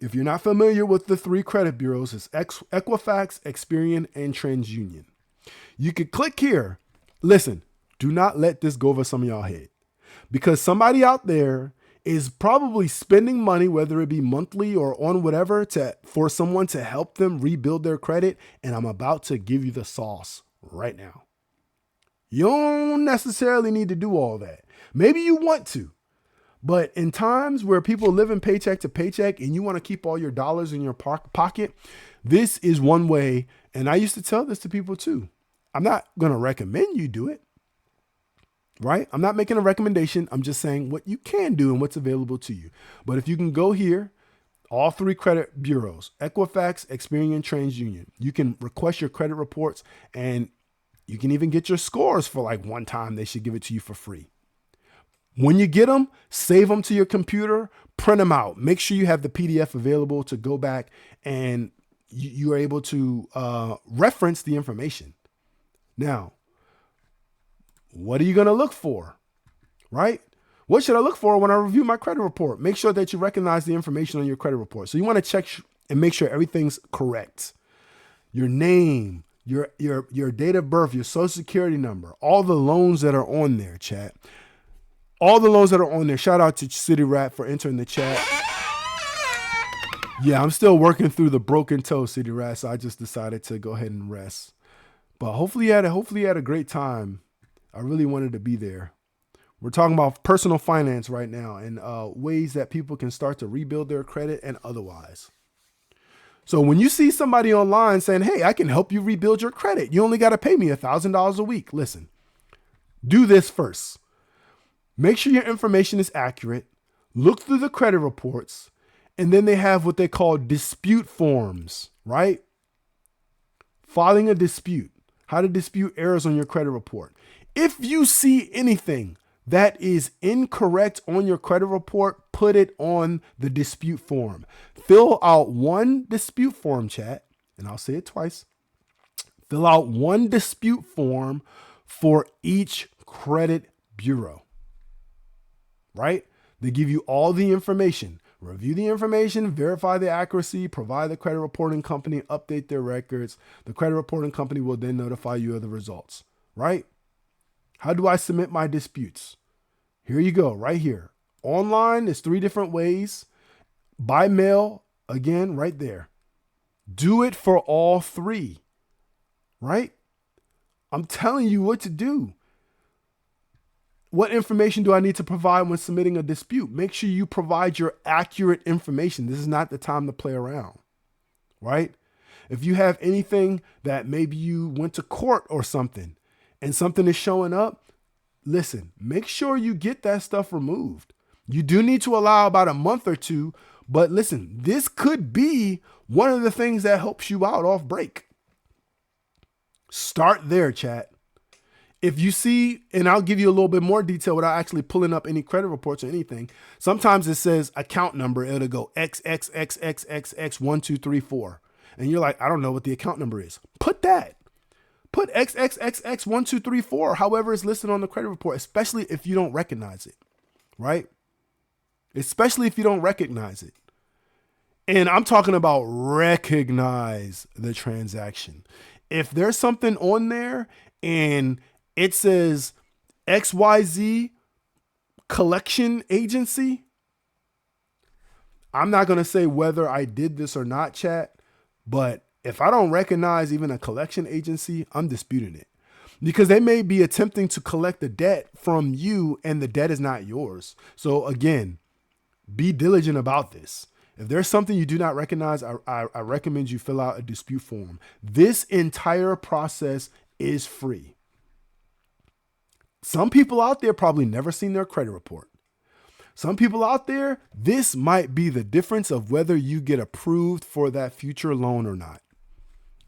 If you're not familiar with the 3 credit bureaus, it's Equifax, Experian, and TransUnion. You could click here. Listen, do not let this go over some of y'all head, because somebody out there is probably spending money, whether it be monthly or on whatever, for someone to help them rebuild their credit. And I'm about to give you the sauce right now. You don't necessarily need to do all that. Maybe you want to. But in times where people live in paycheck to paycheck and you want to keep all your dollars in your pocket, this is one way. And I used to tell this to people too. I'm not going to recommend you do it, right? I'm not making a recommendation. I'm just saying what you can do and what's available to you. But if you can go here, all 3 credit bureaus, Equifax, Experian, TransUnion, you can request your credit reports, and you can even get your scores for like one time. They should give it to you for free. When you get them, save them to your computer, print them out. Make sure you have the PDF available to go back and you are able to reference the information. Now, what are you going to look for, right? What should I look for when I review my credit report? Make sure that you recognize the information on your credit report. So you want to check and make sure everything's correct. Your name, your date of birth, your social security number, all the loans that are on there, chat. All the loans that are on there. Shout out to City Rat for entering the chat. Yeah, I'm still working through the broken toe, City Rat, so I just decided to go ahead and rest. But hopefully you had a great time. I really wanted to be there. We're talking about personal finance right now and ways that people can start to rebuild their credit and otherwise. So when you see somebody online saying, hey, I can help you rebuild your credit, you only got to pay me $1,000 a week. Listen, do this first. Make sure your information is accurate. Look through the credit reports. And then they have what they call dispute forms, right? Filing a dispute. How to dispute errors on your credit report. If you see anything that is incorrect on your credit report, put it on the dispute form. Fill out one dispute form, chat, and I'll say it twice. Fill out one dispute form for each credit bureau, right? They give you all the information. Review the information, verify the accuracy, provide the credit reporting company, update their records. The credit reporting company will then notify you of the results, right? How do I submit my disputes? Here you go, right here. Online, there's 3 different ways. By mail, again, right there. Do it for all 3, right? I'm telling you what to do. What information do I need to provide when submitting a dispute? Make sure you provide your accurate information. This is not the time to play around, right? If you have anything that maybe you went to court or something and something is showing up, listen, make sure you get that stuff removed. You do need to allow about a month or 2, but listen, this could be one of the things that helps you out off break. Start there, chat. If you see, and I'll give you a little bit more detail without actually pulling up any credit reports or anything. Sometimes it says account number. It'll go XXXXXX1234. And you're like, I don't know what the account number is. Put that. Put XXXX1234, however it's listed on the credit report, especially if you don't recognize it, right? Especially if you don't recognize it. And I'm talking about recognize the transaction. If there's something on there and it says XYZ collection agency, I'm not going to say whether I did this or not, chat, but if I don't recognize even a collection agency, I'm disputing it. Because they may be attempting to collect the debt from you and the debt is not yours. So again, be diligent about this. If there's something you do not recognize, I recommend you fill out a dispute form. This entire process is free. Some people out there probably never seen their credit report. Some people out there, this might be the difference of whether you get approved for that future loan or not.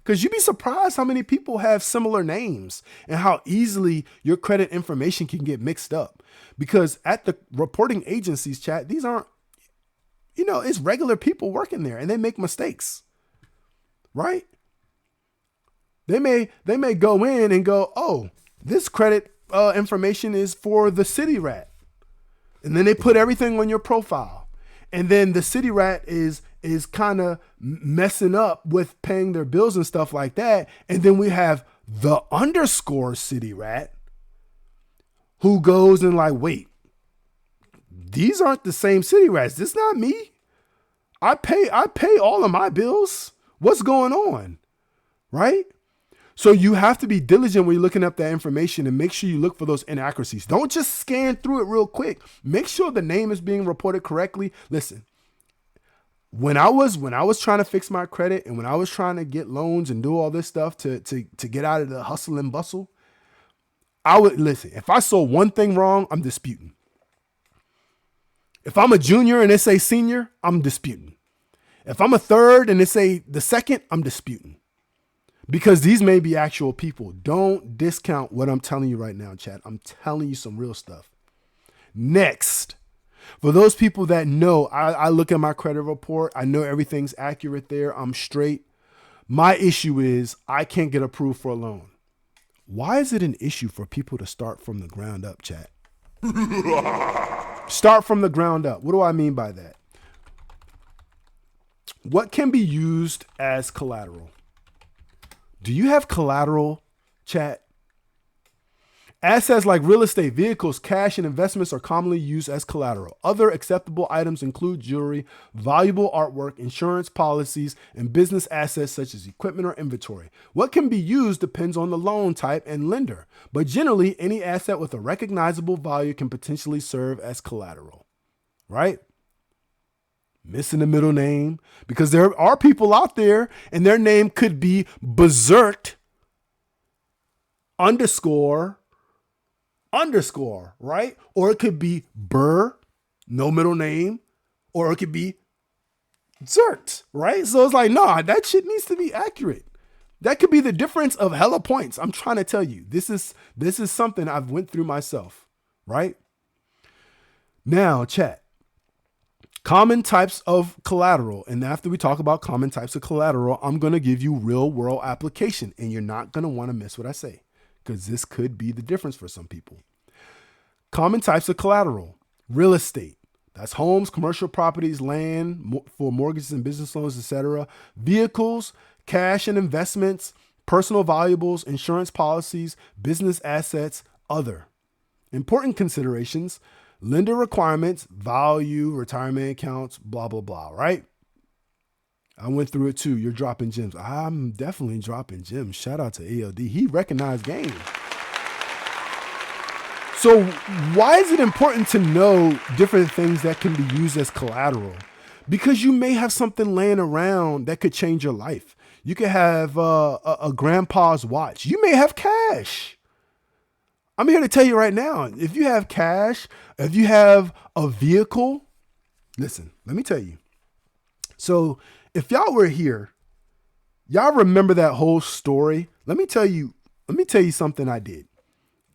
Because you'd be surprised how many people have similar names and how easily your credit information can get mixed up. Because at the reporting agencies, chat, these aren't, it's regular people working there and they make mistakes, right? They may go in and go, oh, this credit information is for the city rat. And then they put everything on your profile. And then the city rat is kind of messing up with paying their bills and stuff like that. And then we have the _ city rat who goes and like, wait, these aren't the same city rats. This not me. I pay all of my bills. What's going on? Right? So you have to be diligent when you're looking up that information and make sure you look for those inaccuracies. Don't just scan through it real quick. Make sure the name is being reported correctly. Listen, when I was trying to fix my credit and when I was trying to get loans and do all this stuff to get out of the hustle and bustle, I would listen. If I saw one thing wrong, I'm disputing. If I'm a junior and they say senior, I'm disputing. If I'm a third and they say the second, I'm disputing. Because these may be actual people. Don't discount what I'm telling you right now, chat. I'm telling you some real stuff. Next, for those people that know, I look at my credit report. I know everything's accurate there. I'm straight. My issue is I can't get approved for a loan. Why is it an issue for people to start from the ground up, chat? Start from the ground up. What do I mean by that? What can be used as collateral? Do you have collateral, chat? Assets like real estate, vehicles, cash, and investments are commonly used as collateral. Other acceptable items include jewelry, valuable artwork, insurance policies, and business assets such as equipment or inventory. What can be used depends on the loan type and lender, but generally any asset with a recognizable value can potentially serve as collateral, right? Missing the middle name, because there are people out there and their name could be Berserk _ right? Or it could be Burr, no middle name, or it could be Zert, right? So it's like, nah, that shit needs to be accurate. That could be the difference of hella points. I'm trying to tell you, this is something I've went through myself, right? Now, chat. Common types of collateral. And after we talk about common types of collateral, I'm going to give you real world application and you're not going to want to miss what I say because this could be the difference for some people. Common types of collateral: real estate. That's homes, commercial properties, land for mortgages and business loans, etc. Vehicles, cash and investments, personal valuables, insurance policies, business assets, other. Important considerations: lender requirements, value, retirement accounts, blah, blah, blah, right? I went through it too. You're dropping gems. I'm definitely dropping gems. Shout out to ALD. He recognized game. So why is it important to know different things that can be used as collateral? Because you may have something laying around that could change your life. You could have a grandpa's watch. You may have cash. I'm here to tell you right now, if you have cash, if you have a vehicle, listen, let me tell you. So if y'all were here, y'all remember that whole story. Let me tell you let me tell you something I did.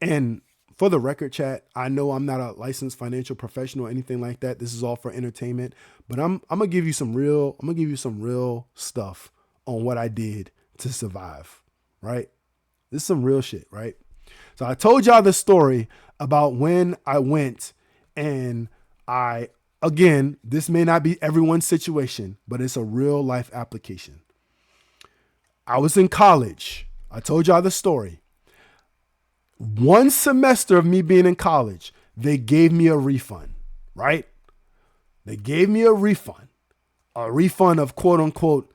And for the record, chat, I know I'm not a licensed financial professional or anything like that. This is all for entertainment, but I'm gonna give you some real stuff on what I did to survive, right? This is some real shit, right? So I told y'all the story about when I went and again, this may not be everyone's situation, but it's a real life application. I was in college. I told y'all the story. One semester of me being in college, they gave me a refund, right? They gave me a refund of quote unquote.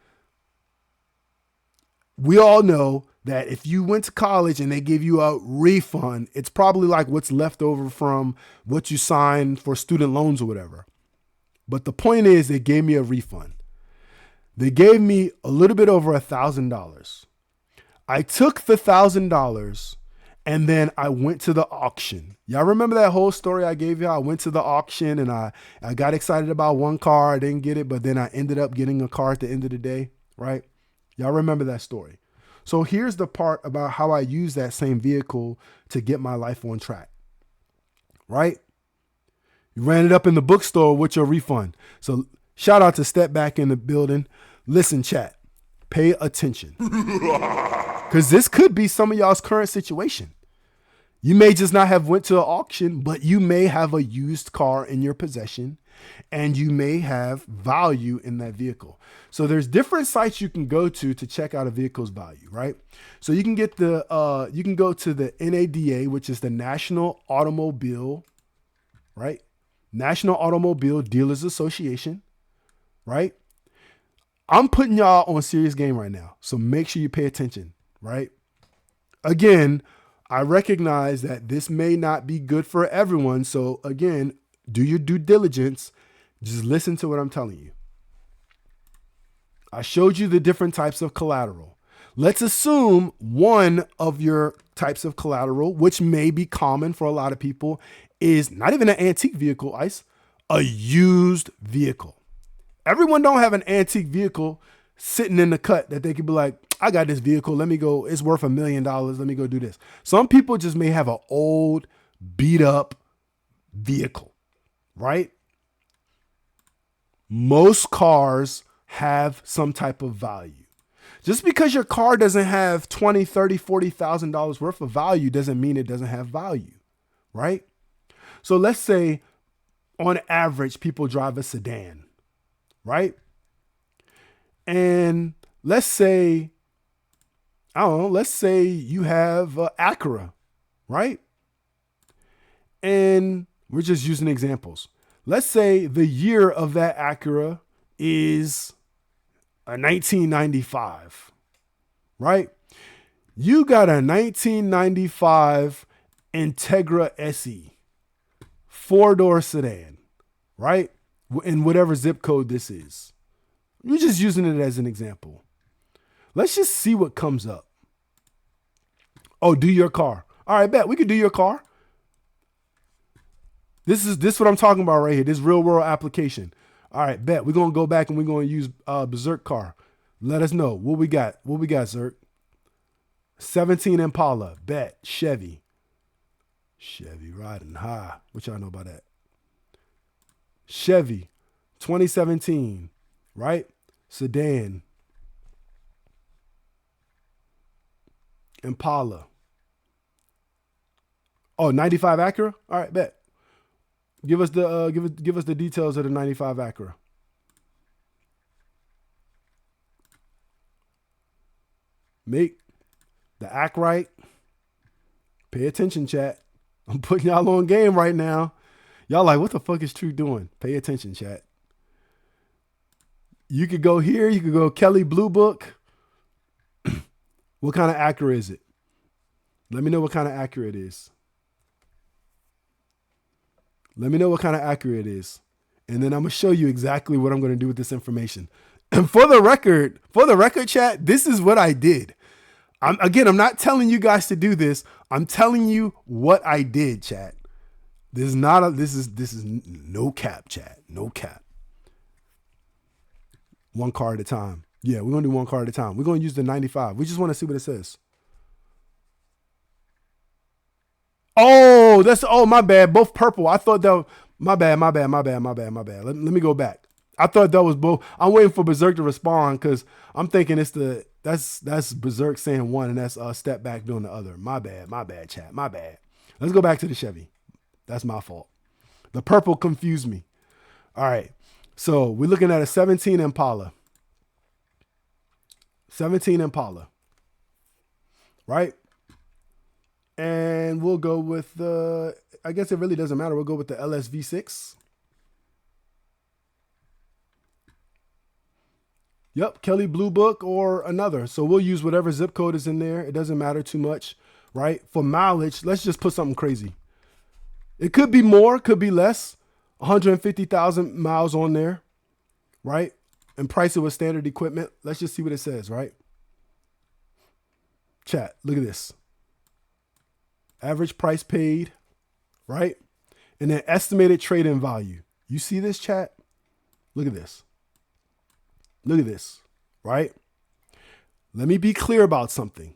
We all know that if you went to college and they give you a refund, it's probably like what's left over from what you signed for student loans or whatever. But the point is, they gave me a refund. They gave me a little bit over $1,000. I took the $1,000 and then I went to the auction. Y'all remember that whole story I gave you? I went to the auction and I got excited about one car. I didn't get it, but then I ended up getting a car at the end of the day, right? Y'all remember that story. So here's the part about how I use that same vehicle to get my life on track, right? You ran it up in the bookstore with your refund. So shout out to Step Back in the building. Listen, chat, pay attention. Because this could be some of y'all's current situation. You may just not have went to an auction, but you may have a used car in your possession and you may have value in that vehicle. So there's different sites you can go to check out a vehicle's value, right? So you can get you can go to the NADA, which is the National Automobile, right? National Automobile Dealers Association, right? I'm putting y'all on serious game right now. So make sure you pay attention, right? Again, I recognize that this may not be good for everyone. So again, do your due diligence. Just listen to what I'm telling you. I showed you the different types of collateral. Let's assume one of your types of collateral, which may be common for a lot of people, is not even an antique vehicle, ICE, a used vehicle. Everyone don't have an antique vehicle sitting in the cut that they could be like, I got this vehicle. Let me go. It's worth $1 million. Let me go do this. Some people just may have an old, beat up vehicle, right? Most cars have some type of value. Just because your car doesn't have $20,000, $30,000, $40,000 worth of value doesn't mean it doesn't have value, right? So let's say on average, people drive a sedan, right? And let's say, I don't know, let's say you have an Acura, right? And we're just using examples. Let's say the year of that Acura is a 1995, right? You got a 1995 Integra SE, 4-door sedan, right? In whatever zip code this is. You're just using it as an example. Let's just see what comes up. Oh, do your car. All right, bet we could do your car. This is what I'm talking about right here. This real world application. All right, bet we're gonna go back and we're gonna use Berserk car. Let us know what we got. What we got, Zerk? 17 Impala. Bet Chevy riding high. What y'all know about that? Chevy 2017, right? Sedan. Impala. Oh, 95 Acura. All right, bet. Give us the give us the details of the 95 Acura. Make the act right. Pay attention, chat. I'm putting y'all on game right now. Y'all like, what the fuck is True doing? Pay attention, chat. You could go here. You could go Kelly Blue Book. What kind of Acura is it? Let me know what kind of Acura it is. Let me know what kind of Acura it is. And then I'm going to show you exactly what I'm going to do with this information. And for the record chat, this is what I did. I'm not telling you guys to do this. I'm telling you what I did, chat. This is no cap, chat. No cap. One car at a time. Yeah, we're going to do one car at a time. We're going to use the 95. We just want to see what it says. Oh, my bad. Both purple. I thought that my bad. Let me go back. I thought that was both. I'm waiting for Berserk to respond because I'm thinking that's Berserk saying one and that's step back doing the other. My bad, chat. My bad. Let's go back to the Chevy. That's my fault. The purple confused me. All right. So we're looking at a 17 Impala. 17 Impala. Right? And we'll go with the, I guess it really doesn't matter. We'll go with the LSV6. Yep, Kelly Blue Book or another. So we'll use whatever zip code is in there. It doesn't matter too much, right? For mileage, let's just put something crazy. It could be more, could be less. 150,000 miles on there, right? And price it with standard equipment. Let's just see what it says, right? Chat, look at this. Average price paid, right? And then estimated trade-in value. You see this, chat? Look at this. Look at this, right? Let me be clear about something.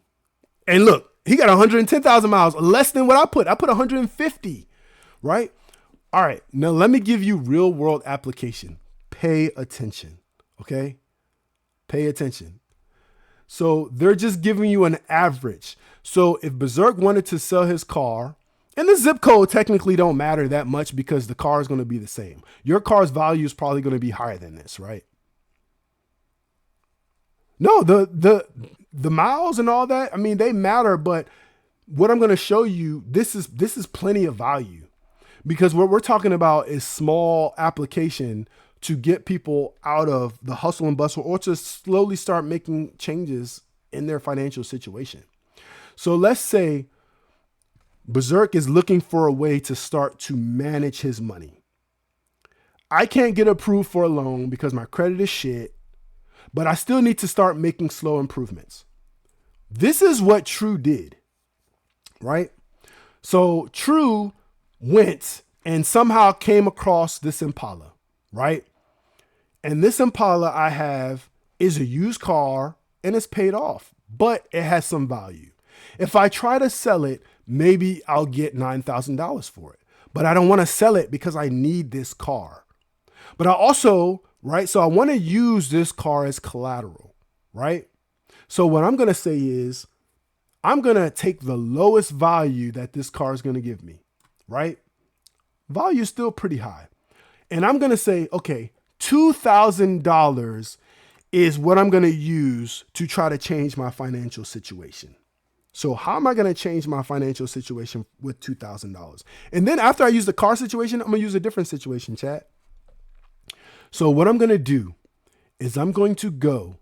And look, he got 110,000 miles, less than what I put. I put 150, right? All right, now let me give you real world application. Pay attention, okay? Pay attention. So they're just giving you an average. So if Berserk wanted to sell his car, and the zip code technically don't matter that much because the car is going to be the same. Your car's value is probably going to be higher than this, right? No, the miles and all that, I mean, they matter, but what I'm going to show you, this is plenty of value because what we're talking about is small application to get people out of the hustle and bustle or to slowly start making changes in their financial situation. So let's say Berserk is looking for a way to start to manage his money. I can't get approved for a loan because my credit is shit, but I still need to start making slow improvements. This is what True did, right? So True went and somehow came across this Impala, right? And this Impala I have is a used car and it's paid off, but it has some value. If I try to sell it, maybe I'll get $9,000 for it, but I don't want to sell it because I need this car. But I also, right? So I want to use this car as collateral, right? So what I'm going to say is I'm going to take the lowest value that this car is going to give me, right? Value is still pretty high. And I'm going to say, okay, $2,000 is what I'm going to use to try to change my financial situation. So how am I going to change my financial situation with $2,000? And then after I use the car situation, I'm going to use a different situation, chat. So what I'm going to do is I'm going to go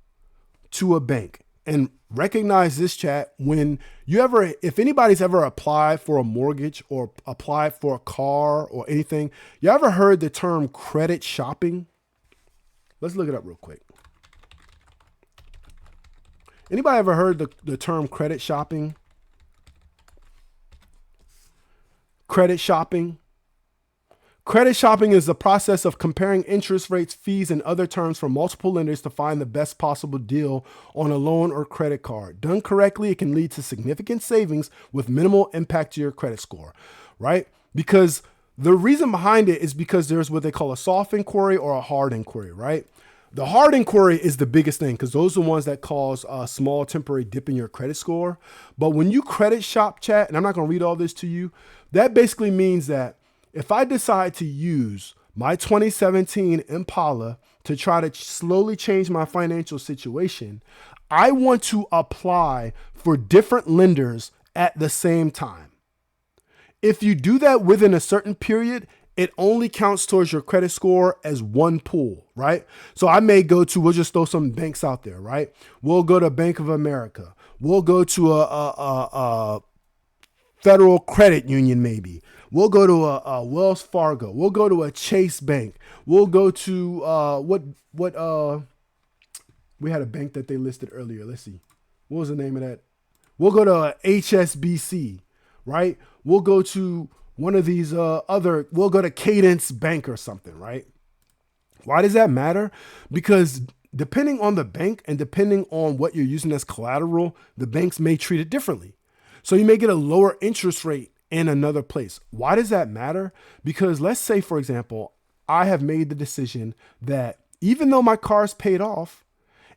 to a bank and recognize this, chat. When you ever, if anybody's ever applied for a mortgage or applied for a car or anything, you ever heard the term credit shopping? Let's look it up real quick. Anybody ever heard the term credit shopping? Credit shopping. Credit shopping is the process of comparing interest rates, fees, and other terms from multiple lenders to find the best possible deal on a loan or credit card. Done correctly, it can lead to significant savings with minimal impact to your credit score, right? Because the reason behind it is because there's what they call a soft inquiry or a hard inquiry, right? The hard inquiry is the biggest thing because those are the ones that cause a small temporary dip in your credit score. But when you credit shop, chat, and I'm not going to read all this to you, that basically means that if I decide to use my 2017 Impala to try to slowly change my financial situation, I want to apply for different lenders at the same time. If you do that within a certain period, it only counts towards your credit score as one pool, right? So I may go to, we'll just throw some banks out there, right? We'll go to Bank of America. We'll go to a Federal Credit Union, maybe. We'll go to a Wells Fargo. We'll go to a Chase Bank. We'll go to we had a bank that they listed earlier. Let's see. What was the name of that? We'll go to HSBC, right? We'll go to one of these we'll go to Cadence Bank or something, right? Why does that matter? Because depending on the bank and depending on what you're using as collateral, the banks may treat it differently. So you may get a lower interest rate in another place. Why does that matter? Because let's say, for example, I have made the decision that even though my car is paid off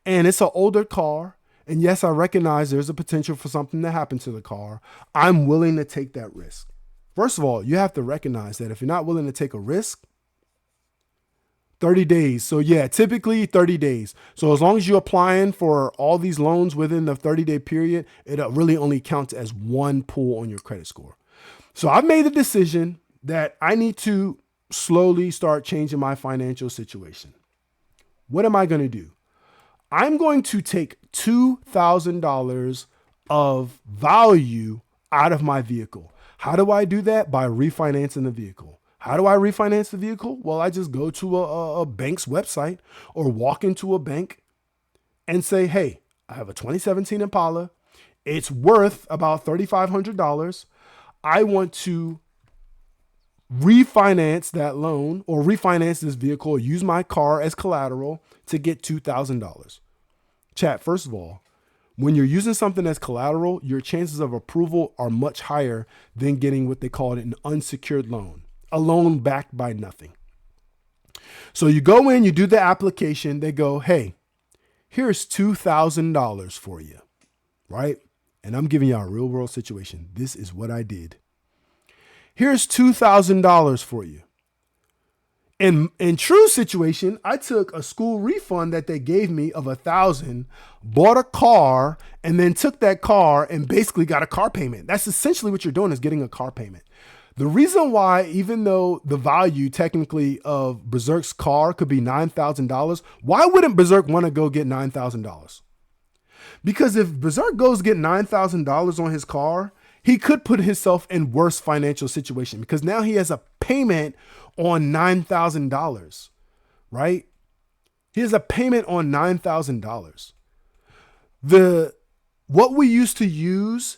and it's an older car, and yes, I recognize there's a potential for something to happen to the car, I'm willing to take that risk. First of all, you have to recognize that if you're not willing to take a risk, 30 days. So yeah, typically 30 days. So as long as you're applying for all these loans within the 30-day period, it really only counts as one pull on your credit score. So I've made the decision that I need to slowly start changing my financial situation. What am I going to do? I'm going to take $2,000 of value out of my vehicle. How do I do that? By refinancing the vehicle. How do I refinance the vehicle? Well, I just go to a bank's website or walk into a bank and say, hey, I have a 2017 Impala. It's worth about $3,500. I want to refinance that loan or refinance this vehicle or use my car as collateral to get $2,000. Chat, first of all, when you're using something as collateral, your chances of approval are much higher than getting what they call an unsecured loan, a loan backed by nothing. So you go in, you do the application, they go, hey, here's $2,000 for you, right? And I'm giving you a real world situation. This is what I did. Here's $2,000 for you. In true situation, I took a school refund that they gave me of $1,000, bought a car, and then took that car and basically got a car payment. That's essentially what you're doing, is getting a car payment. The reason why, even though the value technically of Berserk's car could be $9,000, why wouldn't Berserk want to go get $9,000? Because if Berserk goes get $9,000 on his car, he could put himself in worse financial situation because now he has a payment on $9,000, right? He has a payment on $9,000. What we used to use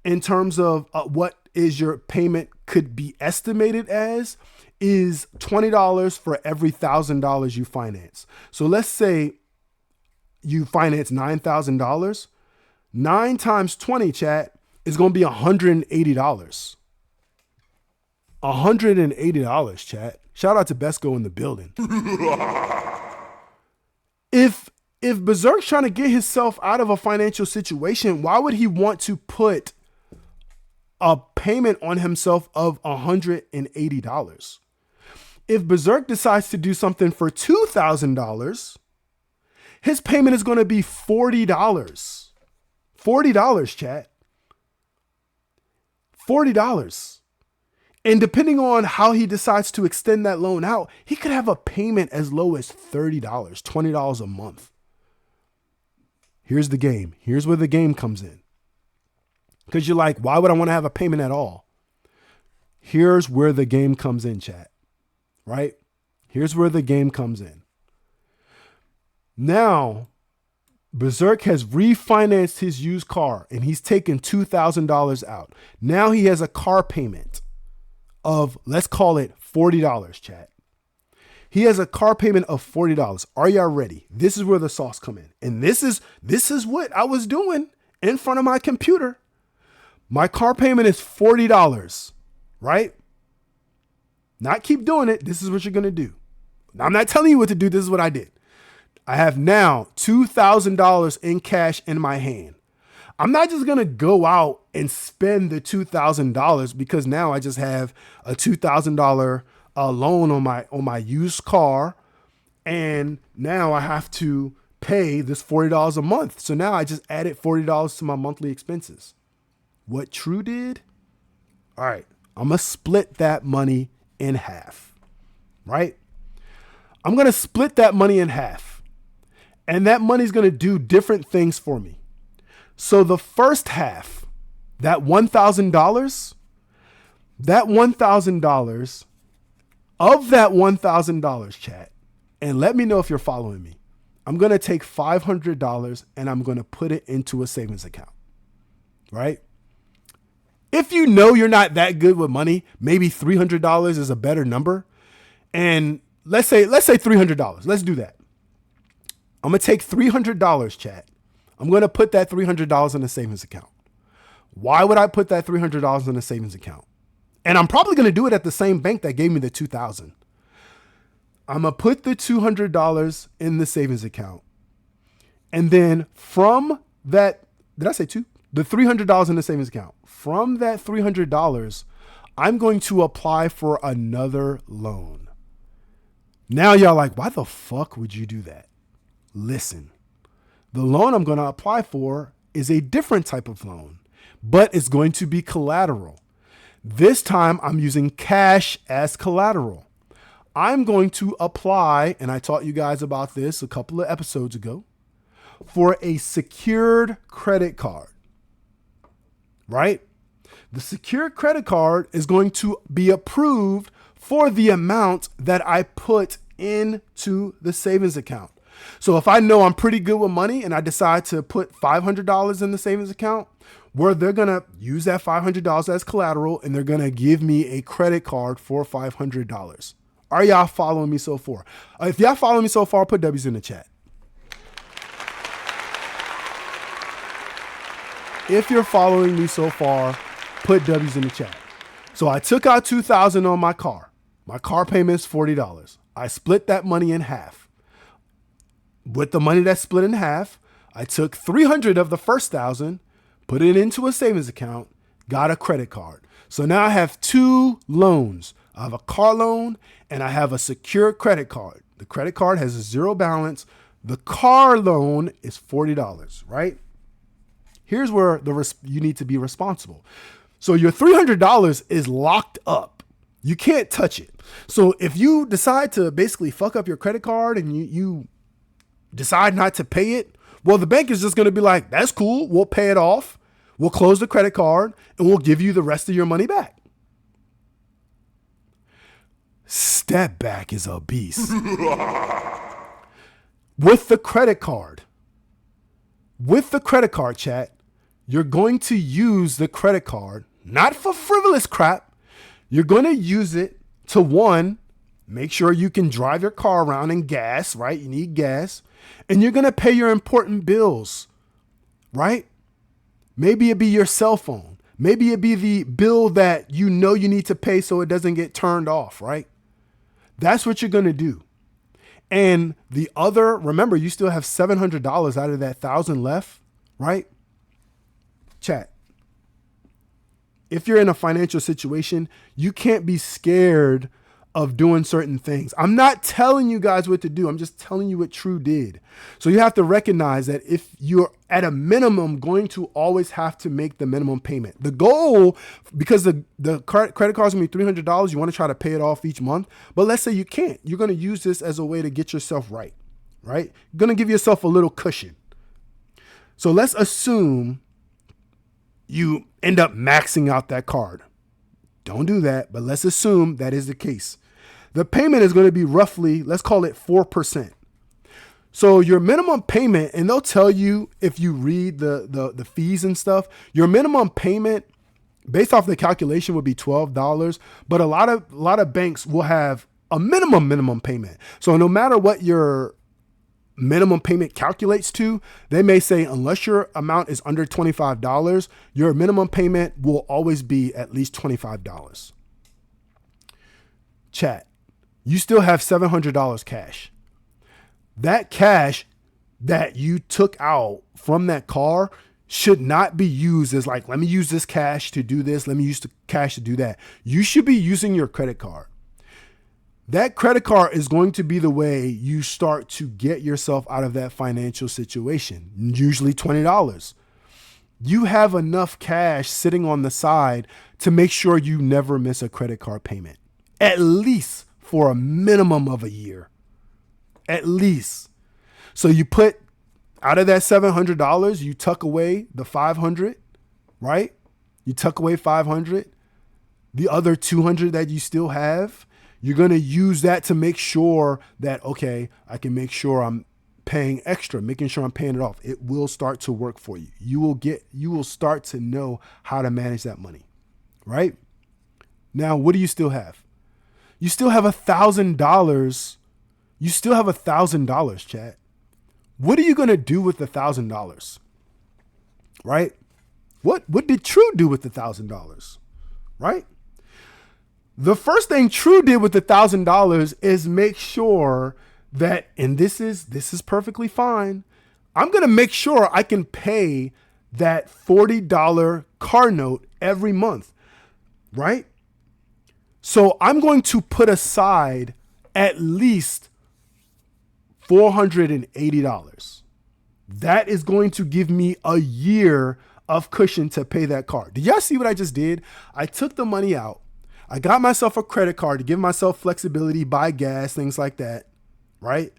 in terms of what is your payment could be estimated as is $20 for every $1,000 you finance. So let's say you finance $9,000. 9 times 20, chat, is going to be $180. $180, chat. Shout out to Besco in the building. If Berserk's trying to get himself out of a financial situation, why would he want to put a payment on himself of $180? If Berserk decides to do something for $2,000, his payment is going to be $40. $40, chat. $40. And depending on how he decides to extend that loan out, he could have a payment as low as $30, $20 a month. Here's the game. Here's where the game comes in. Because you're like, why would I want to have a payment at all? Here's where the game comes in, chat. Right? Here's where the game comes in. Now, Berserk has refinanced his used car and he's taken $2,000 out. Now he has a car payment of, let's call it $40, chat. He has a car payment of $40. Are y'all ready? This is where the sauce come in. And this is what I was doing in front of my computer. My car payment is $40, right? Not keep doing it. This is what you're going to do. Now, I'm not telling you what to do. This is what I did. I have now $2,000 in cash in my hand. I'm not just going to go out and spend the $2,000 because now I just have a $2,000 loan on my used car. And now I have to pay this $40 a month. So now I just added $40 to my monthly expenses. What True did? All right, I'm going to split that money in half, right? I'm going to split that money in half. And that money's going to do different things for me. So the first half, that $1,000, of that $1,000, chat, and let me know if you're following me, I'm going to take $500 and I'm going to put it into a savings account, right? If you know you're not that good with money, maybe $300 is a better number. And let's say $300. Let's do that. I'm going to take $300, chat. I'm going to put that $300 in a savings account. Why would I put that $300 in a savings account? And I'm probably going to do it at the same bank that gave me the $2,000. I'm going to put the $200 in the savings account. And then from that, did I say two? The $300 in the savings account. From that $300, I'm going to apply for another loan. Now y'all like, why the fuck would you do that? Listen, the loan I'm going to apply for is a different type of loan, but it's going to be collateral. This time I'm using cash as collateral. I'm going to apply, and I taught you guys about this a couple of episodes ago, for a secured credit card, right? The secured credit card is going to be approved for the amount that I put into the savings account. So if I know I'm pretty good with money and I decide to put $500 in the savings account, where they're going to use that $500 as collateral and they're going to give me a credit card for $500. Are y'all following me so far? If y'all follow me so far, put W's in the chat. If you're following me so far, put W's in the chat. So I took out $2,000 on my car. My car payment is $40. I split that money in half. With the money that's split in half, I took $300 of the first $1,000, put it into a savings account, got a credit card. So now I have two loans. I have a car loan and I have a secured credit card. The credit card has a zero balance. The car loan is $40, right? Here's where you need to be responsible. So your $300 is locked up. You can't touch it. So if you decide to basically fuck up your credit card and you decide not to pay it, well, the bank is just going to be like, that's cool. We'll pay it off. We'll close the credit card and we'll give you the rest of your money back. Step back is a beast. With the credit card, chat, you're going to use the credit card, not for frivolous crap. You're going to use it to, one, make sure you can drive your car around and gas, right? You need gas. And you're going to pay your important bills, right? Maybe it be your cell phone. Maybe it be the bill that you know you need to pay so it doesn't get turned off, right? That's what you're going to do. And the other, remember, you still have $700 out of that $1,000 left, right? Chat. If you're in a financial situation, you can't be scared of doing certain things. I'm not telling you guys what to do. I'm just telling you what True did. So you have to recognize that if you're at a minimum going to always have to make the minimum payment. The goal, because the credit card's gonna be $300, you want to try to pay it off each month. But let's say you can't. You're going to use this as a way to get yourself right? You're going to give yourself a little cushion. So let's assume you end up maxing out that card. Don't do that, but let's assume that is the case. The payment is going to be roughly, let's call it 4%. So your minimum payment, and they'll tell you if you read the fees and stuff, your minimum payment based off the calculation would be $12, but a lot of banks will have a minimum payment. So no matter what your minimum payment calculates to, they may say, unless your amount is under $25, your minimum payment will always be at least $25. Chat, you still have $700 cash. That cash that you took out from that car should not be used as like, let me use this cash to do this. Let me use the cash to do that. You should be using your credit card. That credit card is going to be the way you start to get yourself out of that financial situation, usually $20. You have enough cash sitting on the side to make sure you never miss a credit card payment, at least for a minimum of a year, at least. So you put out of that $700, you tuck away the $500, right? You tuck away $500, the other $200 that you still have. You're going to use that to make sure that, okay, I can make sure I'm paying extra, making sure I'm paying it off. It will start to work for you. You will start to know how to manage that money, right? Now, what do you still have? You still have $1,000. You still have $1,000, chat. What are you going to do with the $1,000? Right? What did True do with the $1,000? Right? The first thing True did with the $1,000 is make sure that, and this is perfectly fine, I'm going to make sure I can pay that $40 car note every month, right? So I'm going to put aside at least $480. That is going to give me a year of cushion to pay that car. Did y'all see what I just did? I took the money out. I got myself a credit card to give myself flexibility, buy gas, things like that, right?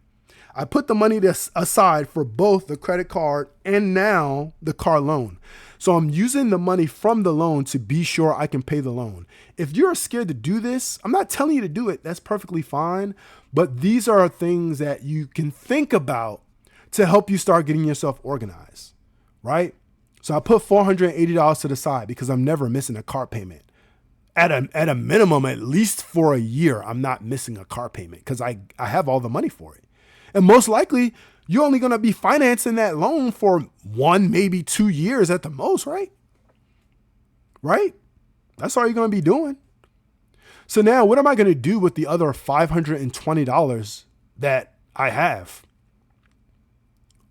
I put the money aside for both the credit card and now the car loan. So I'm using the money from the loan to be sure I can pay the loan. If you're scared to do this, I'm not telling you to do it. That's perfectly fine. But these are things that you can think about to help you start getting yourself organized, right? So I put $480 to the side because I'm never missing a car payment. At a minimum, at least for a year, I'm not missing a car payment because I have all the money for it. And most likely, you're only going to be financing that loan for 1, maybe 2 years at the most, right? Right? That's all you're going to be doing. So now what am I going to do with the other $520 that I have?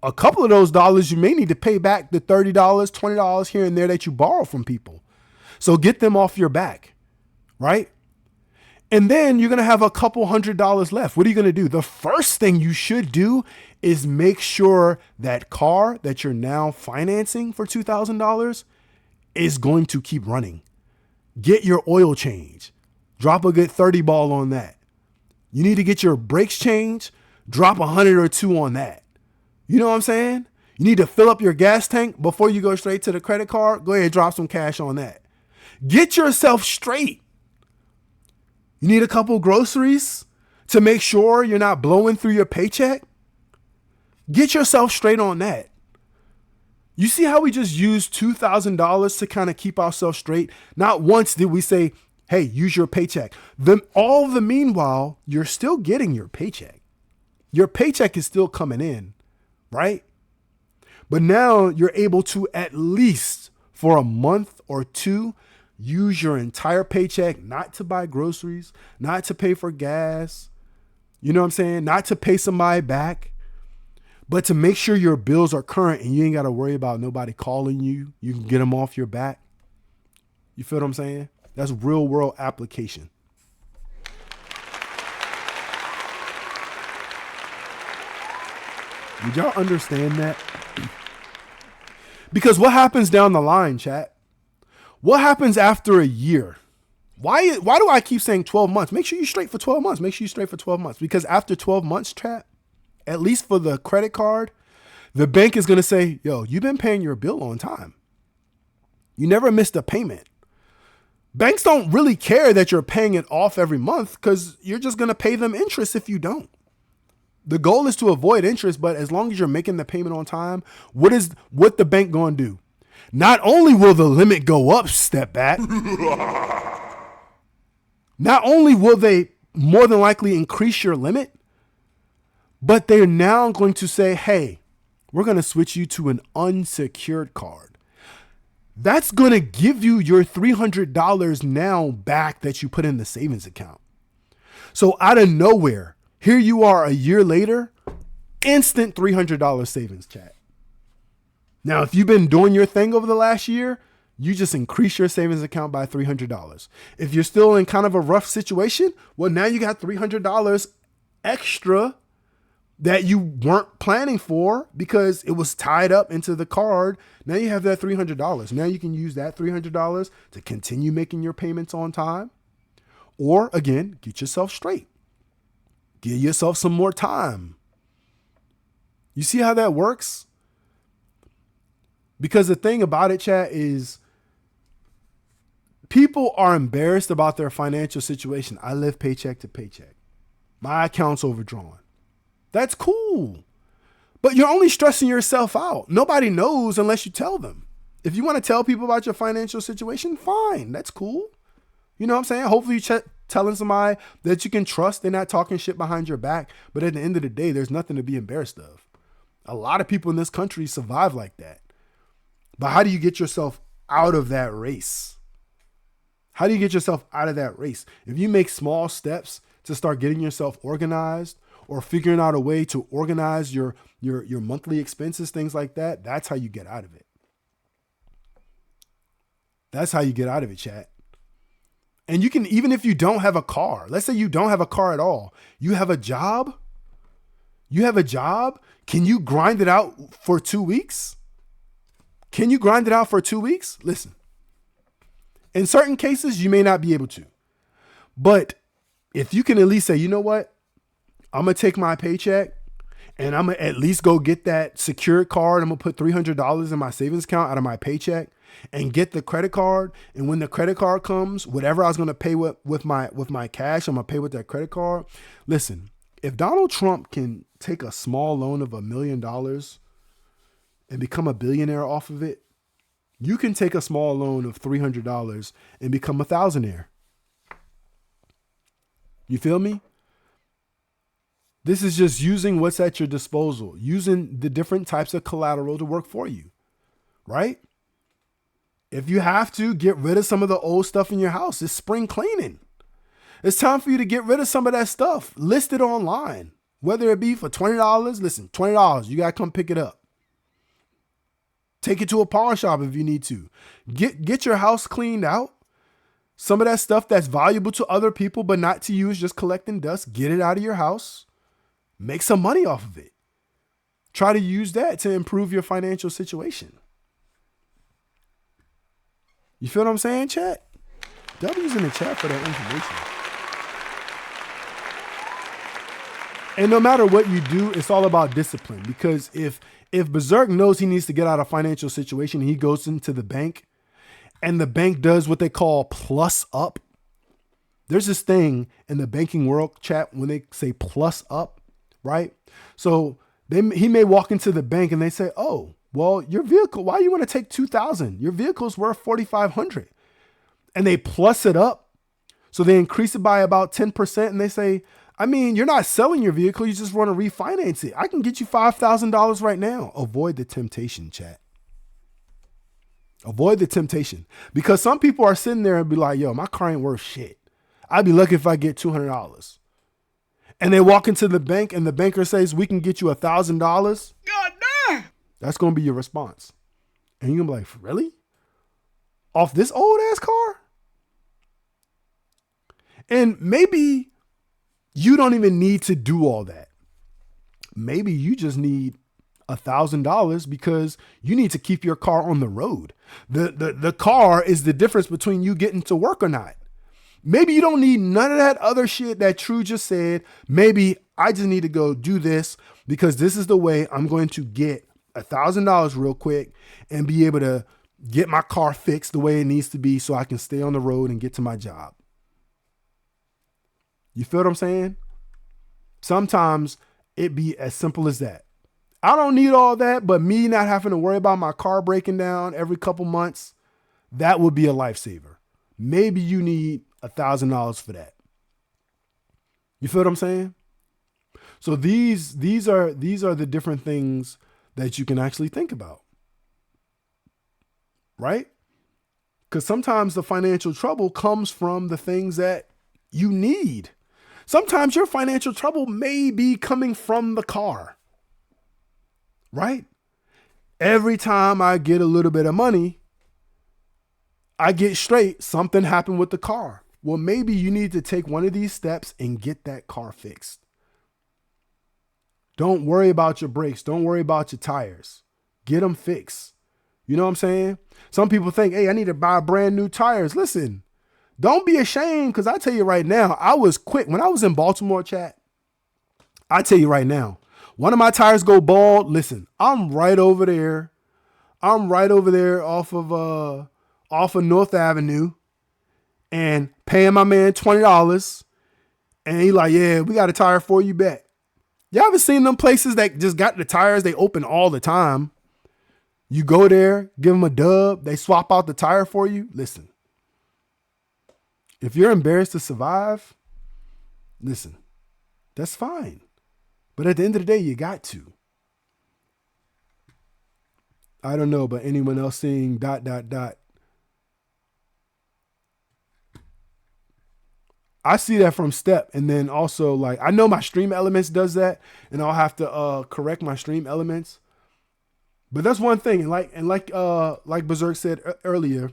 A couple of those dollars, you may need to pay back the $30, $20 here and there that you borrow from people. So get them off your back, right? And then you're going to have a couple $100 left. What are you going to do? The first thing you should do is make sure that car that you're now financing for $2,000 is going to keep running. Get your oil change. Drop a good 30 ball on that. You need to get your brakes changed. Drop 100 or 2 on that. You know what I'm saying? You need to fill up your gas tank before you go straight to the credit card. Go ahead and drop some cash on that. Get yourself straight. You need a couple groceries to make sure you're not blowing through your paycheck. Get yourself straight on that. You see how we just used $2,000 to kind of keep ourselves straight? Not once did we say, hey, use your paycheck. All the meanwhile, you're still getting your paycheck. Your paycheck is still coming in, right? But now you're able to at least for a month or 2, use your entire paycheck, not to buy groceries, not to pay for gas, you know what I'm saying? Not to pay somebody back, but to make sure your bills are current and you ain't got to worry about nobody calling you. You can get them off your back. You feel what I'm saying? That's real world application. Did y'all understand that? Because what happens down the line, chat? What happens after a year? Why do I keep saying 12 months? Make sure you're straight for 12 months. Make sure you're straight for 12 months. Because after 12 months, chat, at least for the credit card, the bank is going to say, yo, you've been paying your bill on time. You never missed a payment. Banks don't really care that you're paying it off every month because you're just going to pay them interest if you don't. The goal is to avoid interest, but as long as you're making the payment on time, what the bank going to do? Not only will the limit go up, step back, not only will they more than likely increase your limit, but they're now going to say, hey, we're going to switch you to an unsecured card. That's going to give you your $300 now back that you put in the savings account. So out of nowhere, here you are a year later, instant $300 savings, chat. Now, if you've been doing your thing over the last year, you just increase your savings account by $300. If you're still in kind of a rough situation, well, now you got $300 extra that you weren't planning for because it was tied up into the card. Now you have that $300. Now you can use that $300 to continue making your payments on time. Or again, get yourself straight. Give yourself some more time. You see how that works? Because the thing about it, chat, is people are embarrassed about their financial situation. I live paycheck to paycheck. My account's overdrawn. That's cool. But you're only stressing yourself out. Nobody knows unless you tell them. If you want to tell people about your financial situation, fine. That's cool. You know what I'm saying? Hopefully you're telling somebody that you can trust. They're not talking shit behind your back. But at the end of the day, there's nothing to be embarrassed of. A lot of people in this country survive like that. But how do you get yourself out of that race? How do you get yourself out of that race? If you make small steps to start getting yourself organized or figuring out a way to organize your monthly expenses, things like that, that's how you get out of it. That's how you get out of it, chat. And you can, even if you don't have a car, let's say you don't have a car at all, you have a job. You have a job. Can you grind it out for 2 weeks? Can you grind it out for 2 weeks? Listen, in certain cases, you may not be able to. But if you can at least say, you know what? I'm going to take my paycheck and I'm going to at least go get that secured card. I'm going to put $300 in my savings account out of my paycheck and get the credit card. And when the credit card comes, whatever I was going to pay with my cash, I'm going to pay with that credit card. Listen, if Donald Trump can take a small loan of $1 million and become a billionaire off of it, you can take a small loan of $300 and become a thousandaire. You feel me? This is just using what's at your disposal, using the different types of collateral to work for you, right? If you have to, get rid of some of the old stuff in your house. It's spring cleaning. It's time for you to get rid of some of that stuff. List it online, whether it be for $20. Listen, $20, you got to come pick it up. Take it to a pawn shop if you need to. Get your house cleaned out. Some of that stuff that's valuable to other people, but not to you, is just collecting dust. Get it out of your house. Make some money off of it. Try to use that to improve your financial situation. You feel what I'm saying, chat? W's in the chat for that information. And no matter what you do, it's all about discipline. Because if Berserk knows he needs to get out of a financial situation, he goes into the bank and the bank does what they call plus up. There's this thing in the banking world, chat, when they say plus up, right? So he may walk into the bank and they say, oh, well, your vehicle, why you want to take $2,000? Your vehicle's worth $4,500. And they plus it up. So they increase it by about 10%. And they say, I mean, you're not selling your vehicle. You just want to refinance it. I can get you $5,000 right now. Avoid the temptation, chat. Avoid the temptation. Because some people are sitting there and be like, yo, my car ain't worth shit. I'd be lucky if I get $200. And they walk into the bank and the banker says, we can get you $1,000. God damn. That's going to be your response. And you're going to be like, really? Off this old ass car? And maybe you don't even need to do all that. Maybe you just need $1,000 because you need to keep your car on the road. The car is the difference between you getting to work or not. Maybe you don't need none of that other shit that True just said. Maybe I just need to go do this because this is the way I'm going to get $1,000 real quick and be able to get my car fixed the way it needs to be so I can stay on the road and get to my job. You feel what I'm saying? Sometimes it be as simple as that. I don't need all that, but me not having to worry about my car breaking down every couple months, that would be a lifesaver. Maybe you need $1,000 for that. You feel what I'm saying? So these are the different things that you can actually think about. Right? Because sometimes the financial trouble comes from the things that you need. Sometimes your financial trouble may be coming from the car. Right? Every time I get a little bit of money, I get straight, something happened with the car. Well, maybe you need to take one of these steps and get that car fixed. Don't worry about your brakes. Don't worry about your tires. Get them fixed. You know what I'm saying? Some people think, hey, I need to buy brand new tires. Listen, don't be ashamed, because I tell you right now, I was quick. When I was in Baltimore, chat, I tell you right now, one of my tires go bald. Listen, I'm right over there. I'm right over there off of North Avenue and paying my man $20. And he like, yeah, we got a tire for you back. Y'all ever seen them places that just got the tires? They open all the time. You go there, give them a dub. They swap out the tire for you. Listen, if you're embarrassed to survive, listen, that's fine. But at the end of the day, you got to. I don't know, but anyone else seeing ... I see that from Step. And then also, like, I know my Stream Elements does that, and I'll have to correct my Stream Elements. But that's one thing. And like Berserk said earlier,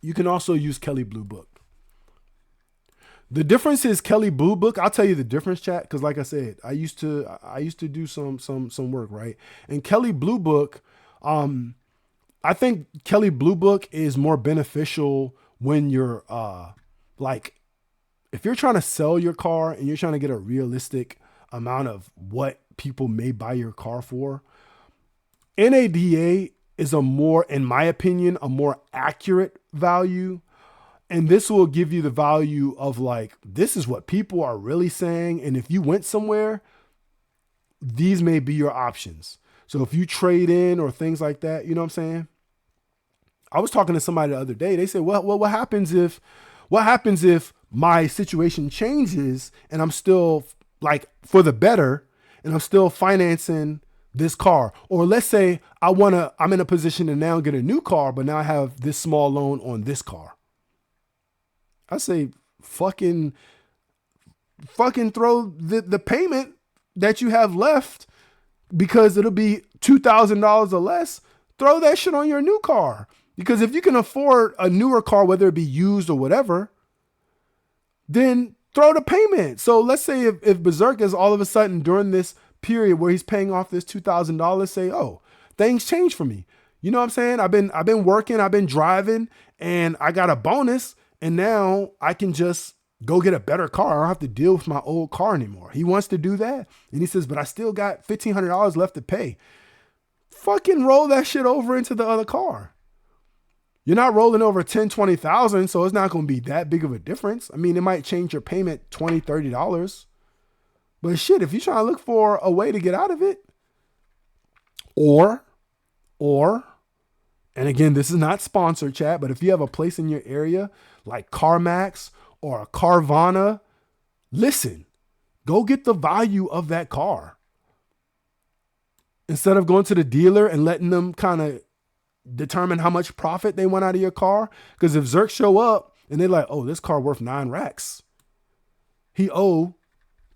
you can also use Kelly Blue Book. The difference is Kelly Blue Book. I'll tell you the difference, chat, because like I said, I used to do some work, right? And Kelly Blue Book, I think Kelly Blue Book is more beneficial when you're like, if you're trying to sell your car and you're trying to get a realistic amount of what people may buy your car for. NADA is in my opinion, a more accurate value. And this will give you the value of like, this is what people are really saying. And if you went somewhere, these may be your options. So if you trade in or things like that, you know what I'm saying? I was talking to somebody the other day. They said, well, what happens if my situation changes and I'm still like for the better and I'm still financing this car? Or let's say I'm in a position to now get a new car, but now I have this small loan on this car. I say, fucking throw the payment that you have left, because it'll be $2,000 or less. Throw that shit on your new car. Because if you can afford a newer car, whether it be used or whatever, then throw the payment. So let's say if Berserk is all of a sudden during this period where he's paying off this $2,000, say, oh, things change for me. You know what I'm saying? I've been working, I've been driving, and I got a bonus. And now I can just go get a better car. I don't have to deal with my old car anymore. He wants to do that. And he says, but I still got $1,500 left to pay. Fucking roll that shit over into the other car. You're not rolling over 10, 20,000. So it's not going to be that big of a difference. I mean, it might change your payment $20, $30. But shit, if you're trying to look for a way to get out of it, or, and again, this is not sponsored, chat, but if you have a place in your area like CarMax or a Carvana, listen, go get the value of that car. Instead of going to the dealer and letting them kind of determine how much profit they want out of your car. Because if Zerk show up and they're like, oh, this car worth 9 racks. He owe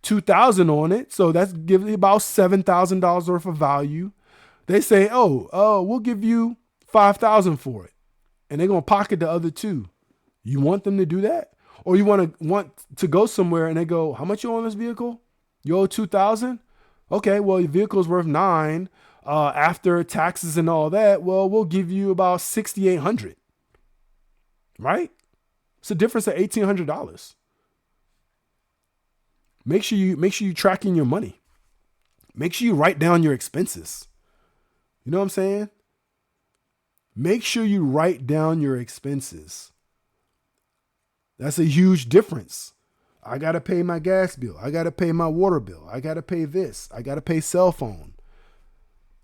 2,000 on it. So that's giving about $7,000 worth of value. They say, we'll give you 5,000 for it. And they're going to pocket the other 2. You want them to do that? Or you want to go somewhere and they go, how much you owe on this vehicle? You owe 2,000? Okay, well, your vehicle's worth 9. After taxes and all that, well, we'll give you about 6,800. Right? It's a difference of $1,800. Make sure you tracking your money. Make sure you write down your expenses. You know what I'm saying? Make sure you write down your expenses. That's a huge difference. I got to pay my gas bill. I got to pay my water bill. I got to pay this. I got to pay cell phone.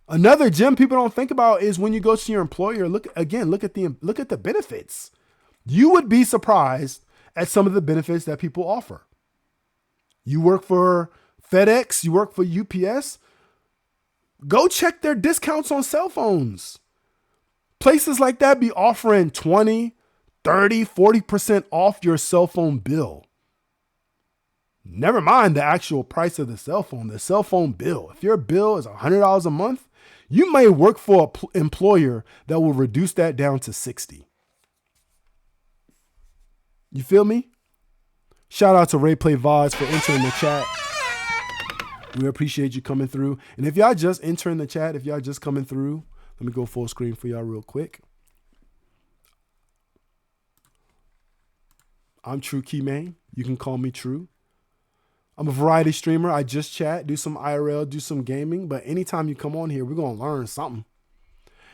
Another gem people don't think about is when you go to your employer, look at the benefits. You would be surprised at some of the benefits that people offer. You work for FedEx, you work for UPS, go check their discounts on cell phones. Places like that be offering 20, 30, 40% off your cell phone bill. Never mind the actual price of the cell phone bill. If your bill is $100 a month, you may work for an employer that will reduce that down to 60. You feel me? Shout out to Ray Play Vods for entering the chat. We appreciate you coming through. And if y'all just entering the chat, if y'all just coming through, let me go full screen for y'all real quick. I'm True Key Man. You can call me True. I'm a variety streamer. I just chat, do some IRL, do some gaming. But anytime you come on here, we're going to learn something.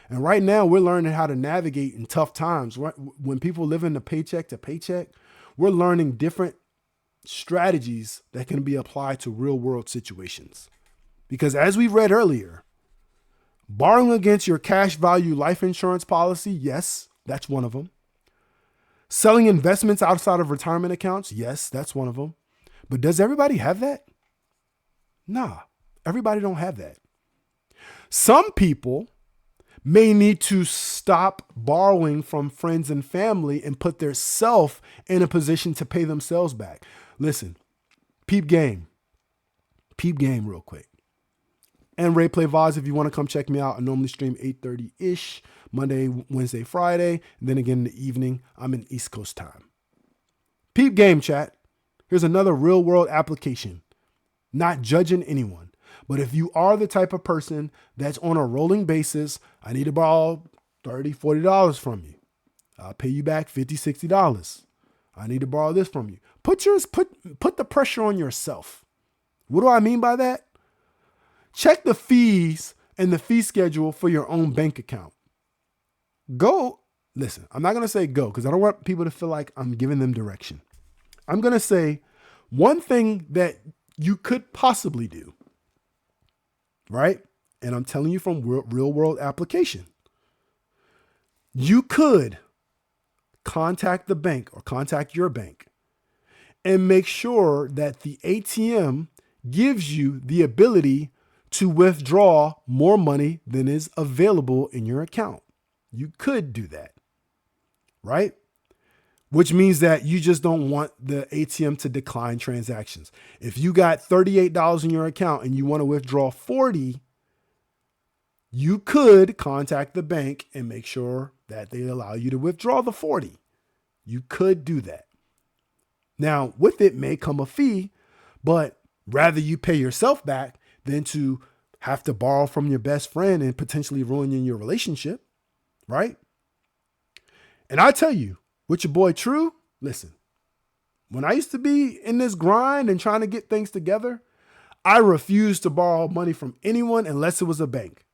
And right now, we're learning how to navigate in tough times. When people live in the paycheck to paycheck, we're learning different strategies that can be applied to real world situations. Because as we read earlier, borrowing against your cash value life insurance policy, yes, that's one of them. Selling investments outside of retirement accounts, yes, that's one of them. But does everybody have that? Nah, everybody don't have that. Some people may need to stop borrowing from friends and family and put their self in a position to pay themselves back. Listen, peep game real quick. And Ray Play VODs, if you want to come check me out, I normally stream 8:30-ish, Monday, Wednesday, Friday. And then again in the evening, I'm in East Coast time. Peep game, chat. Here's another real world application. Not judging anyone. But if you are the type of person that's on a rolling basis, I need to borrow $30, $40 from you. I'll pay you back $50, $60. I need to borrow this from you. Put the pressure on yourself. What do I mean by that? Check the fees and the fee schedule for your own bank account. Listen, I'm not going to say go because I don't want people to feel like I'm giving them direction. I'm going to say one thing that you could possibly do, right? And I'm telling you from real world application. You could contact the bank or contact your bank and make sure that the ATM gives you the ability to withdraw more money than is available in your account. You could do that, right? Which means that you just don't want the ATM to decline transactions. If you got $38 in your account and you want to withdraw $40, you could contact the bank and make sure that they allow you to withdraw the $40. You could do that. Now, with it may come a fee, but rather you pay yourself back than to have to borrow from your best friend and potentially ruining your relationship, right? And I tell you, with your boy True, listen, when I used to be in this grind and trying to get things together, I refused to borrow money from anyone unless it was a bank.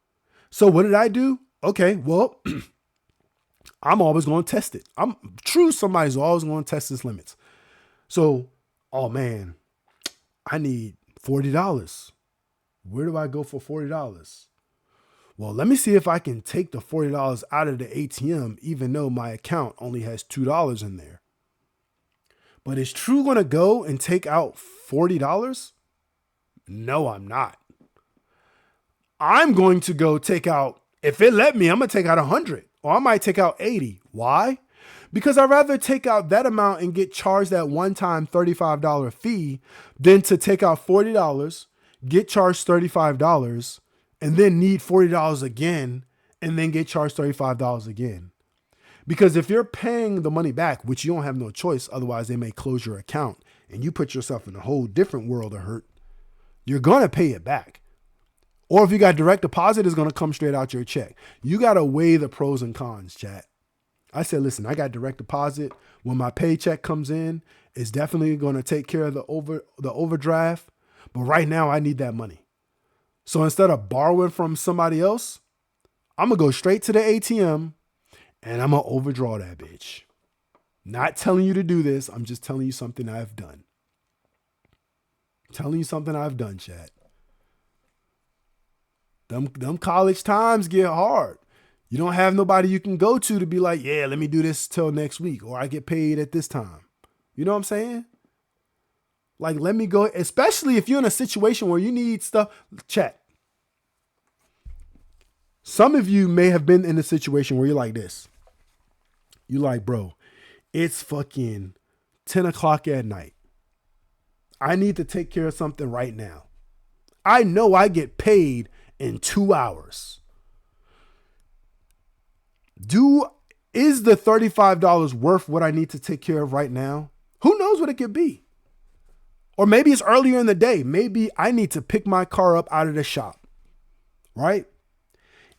So what did I do? Okay, well, I'm always going to test it. I'm True. Somebody's always going to test his limits. So, oh man, I need $40. Where do I go for $40? Well, let me see if I can take the $40 out of the ATM, even though my account only has $2 in there. But is True going to go and take out $40? No, I'm not. I'm going to go take out, if it let me, I'm going to take out 100 or I might take out 80. Why? Because I'd rather take out that amount and get charged that one-time $35 fee than to take out $40, get charged $35, and then need $40 again, and then get charged $35 again. Because if you're paying the money back, which you don't have no choice, otherwise they may close your account and you put yourself in a whole different world of hurt, you're going to pay it back. Or if you got direct deposit, it's going to come straight out your check. You got to weigh the pros and cons, chat. I said, listen, I got direct deposit. When my paycheck comes in, it's definitely going to take care of the overdraft. But right now I need that money. So instead of borrowing from somebody else, I'm going to go straight to the ATM and I'm going to overdraw that bitch. Not telling you to do this. I'm just telling you something I've done. Telling you something I've done, chat. Them college times get hard. You don't have nobody you can go to be like, yeah, let me do this till next week or I get paid at this time. You know what I'm saying? Like, let me go, especially if you're in a situation where you need stuff. Chat. Some of you may have been in a situation where you're like this. You're like, bro, it's fucking 10 o'clock at night. I need to take care of something right now. I know I get paid in 2 hours. Is the $35 worth what I need to take care of right now? Who knows what it could be? Or maybe it's earlier in the day. Maybe I need to pick my car up out of the shop, right?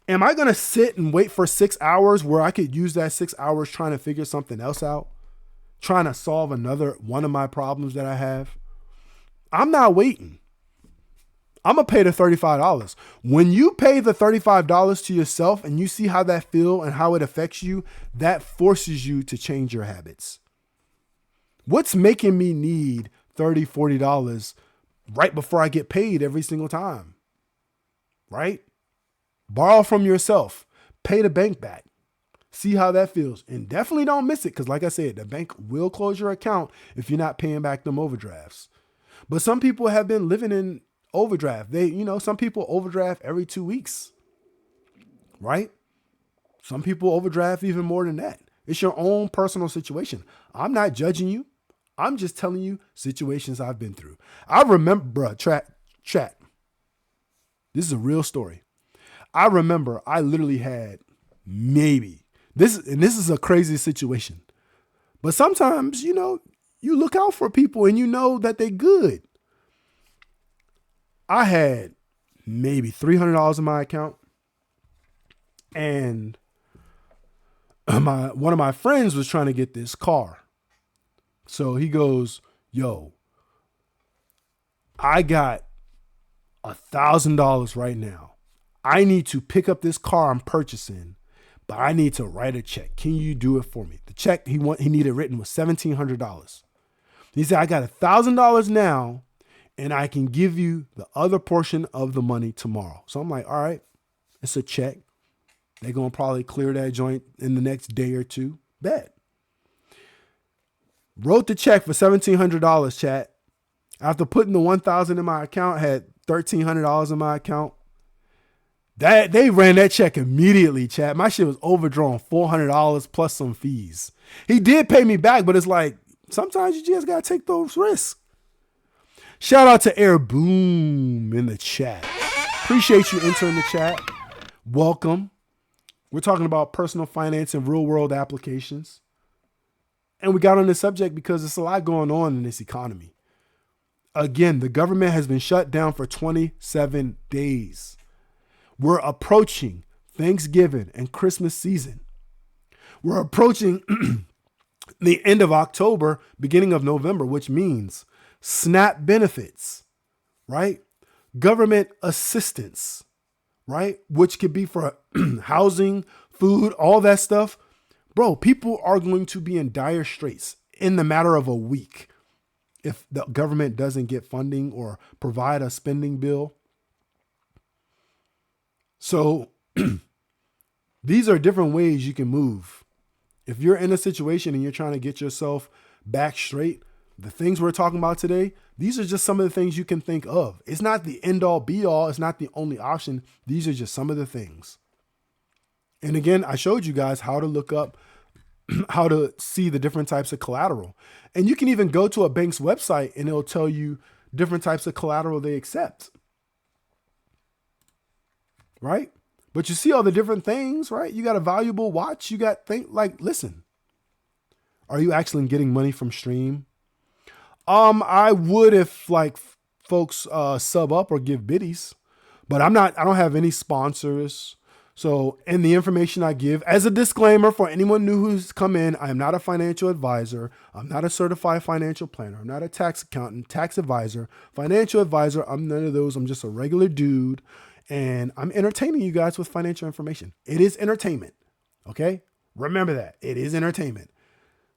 Am I going to sit and wait for 6 hours where I could use that 6 hours trying to figure something else out? Trying to solve another one of my problems that I have? I'm not waiting. I'm going to pay the $35. When you pay the $35 to yourself and you see how that feels and how it affects you, that forces you to change your habits. What's making me need $30, $40 right before I get paid every single time? Right? Borrow from yourself. Pay the bank back. See how that feels. And definitely don't miss it because like I said, the bank will close your account if you're not paying back them overdrafts. But some people have been living in overdraft. Some people overdraft every 2 weeks, right? Some people overdraft even more than that. It's your own personal situation. I'm not judging you. I'm just telling you situations I've been through. I remember, chat. This is a real story. I remember I literally had maybe this is a crazy situation. But sometimes, you look out for people and you know that they good. I had maybe $300 in my account, and one of my friends was trying to get this car. So he goes, yo, I got $1,000 right now. I need to pick up this car I'm purchasing, but I need to write a check. Can you do it for me? The check he needed written was $1,700. He said, I got $1,000 now, and I can give you the other portion of the money tomorrow. So I'm like, all right, it's a check. They're going to probably clear that joint in the next day or two. Bet. Wrote the check for $1,700, chat. After putting the $1,000 in my account, had $1,300 in my account. They ran that check immediately, chat. My shit was overdrawn $400 plus some fees. He did pay me back, but it's like, sometimes you just got to take those risks. Shout out to Air Boom in the chat. Appreciate you entering the chat. Welcome. We're talking about personal finance and real world applications. And we got on this subject because there's a lot going on in this economy. Again, the government has been shut down for 27 days. We're approaching Thanksgiving and Christmas season. We're approaching the end of October, beginning of November, which means SNAP benefits, right? Government assistance, right? Which could be for housing, food, all that stuff. Bro, people are going to be in dire straits in the matter of a week if the government doesn't get funding or provide a spending bill. So these are different ways you can move. If you're in a situation and you're trying to get yourself back straight, the things we're talking about today, these are just some of the things you can think of. It's not the end all be all. It's not the only option. These are just some of the things. And again, I showed you guys how to look up, how to see the different types of collateral. And you can even go to a bank's website and it'll tell you different types of collateral they accept. Right? But you see all the different things, right? You got a valuable watch. You got listen, are you actually getting money from Stream? I would if folks sub up or give biddies, but I don't have any sponsors. So in the information I give, as a disclaimer for anyone new who's come in, I am not a financial advisor. I'm not a certified financial planner. I'm not a tax accountant, tax advisor, financial advisor. I'm none of those. I'm just a regular dude. And I'm entertaining you guys with financial information. It is entertainment. Okay. Remember that it is entertainment.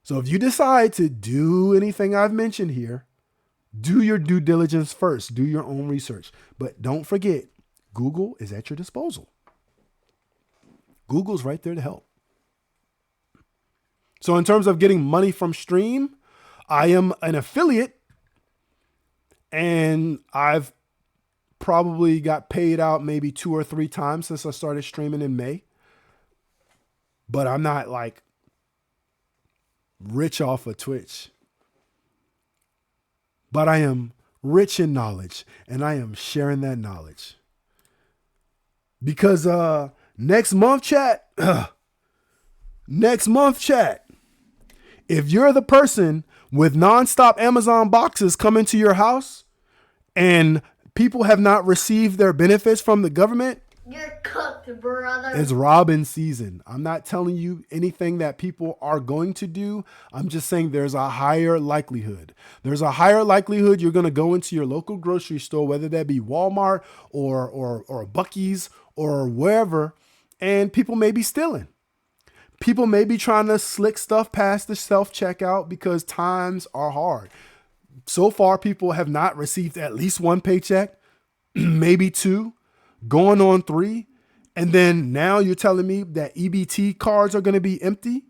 So if you decide to do anything I've mentioned here, do your due diligence first, do your own research, but don't forget, Google is at your disposal. Google's right there to help. So in terms of getting money from Stream, I am an affiliate and I've probably got paid out maybe 2 or 3 times since I started streaming in May. But I'm not rich off of Twitch. But I am rich in knowledge and I am sharing that knowledge. Because next month, chat, if you're the person with nonstop Amazon boxes coming to your house and people have not received their benefits from the government, you're cooked, brother. it's robbing season. I'm not telling you anything that people are going to do. I'm just saying there's a higher likelihood. There's a higher likelihood you're going to go into your local grocery store, whether that be Walmart or Buc-ee's or wherever, and people may be stealing. People may be trying to slick stuff past the self-checkout because times are hard. So far, people have not received at least 1 paycheck, maybe 2, going on 3. And then now you're telling me that EBT cards are going to be empty?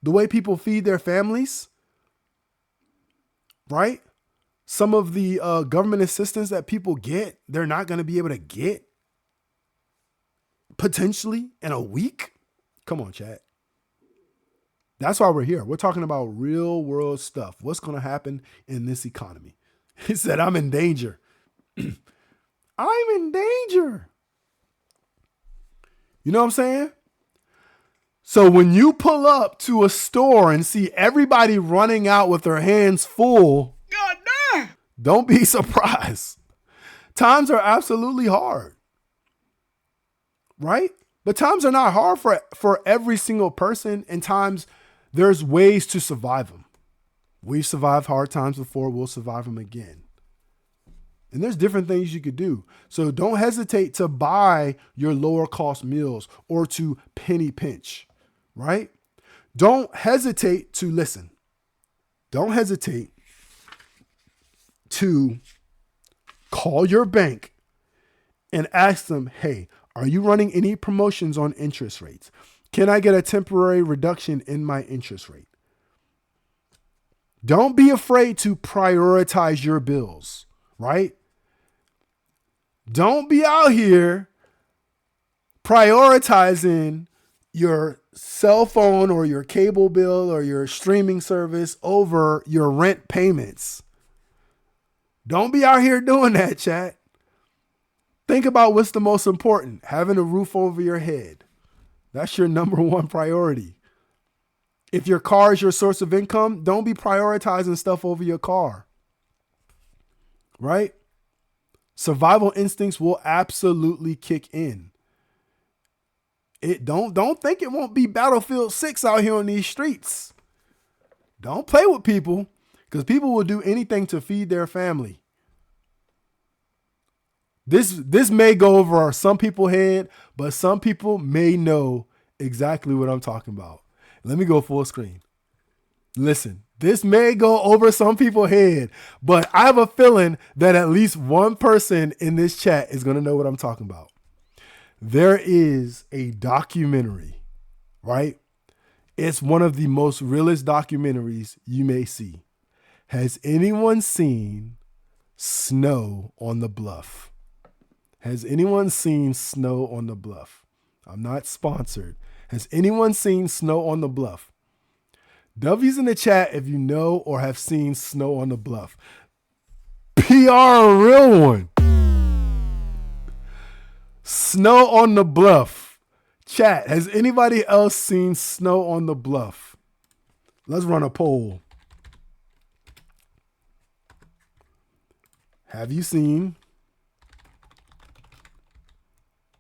The way people feed their families, right? Some of the government assistance that people get, they're not going to be able to get potentially in a week. Come on, chat. That's why we're here. We're talking about real world stuff. What's going to happen in this economy? He said, I'm in danger. I'm in danger. You know what I'm saying? So when you pull up to a store and see everybody running out with their hands full, God damn, don't be surprised. Times are absolutely hard. Right? But times are not hard for every single person, and times there's ways to survive them. We've survived hard times before. We'll survive them again. And there's different things you could do. So don't hesitate to buy your lower cost meals or to penny pinch, right? Don't hesitate to listen. Don't hesitate to call your bank and ask them, hey, are you running any promotions on interest rates? Can I get a temporary reduction in my interest rate? Don't be afraid to prioritize your bills, right? Don't be out here prioritizing your cell phone or your cable bill or your streaming service over your rent payments. Don't be out here doing that, chat. Think about what's the most important. Having a roof over your head. That's your number one priority. If your car is your source of income, don't be prioritizing stuff over your car. Right? Survival instincts will absolutely kick in. Don't think it won't be Battlefield 6 out here on these streets. Don't play with people, because people will do anything to feed their family. This may go over some people's head, but some people may know exactly what I'm talking about. Let me go full screen. Listen, this may go over some people's head, but I have a feeling that at least one person in this chat is going to know what I'm talking about. There is a documentary, right? It's one of the most realest documentaries you may see. Has anyone seen Snow on the Bluff? Has anyone seen Snow on the Bluff? I'm not sponsored. Has anyone seen Snow on the Bluff? W's in the chat if you know or have seen Snow on the Bluff. PR a real one. Snow on the Bluff. Chat, has anybody else seen Snow on the Bluff? Let's run a poll. Have you seen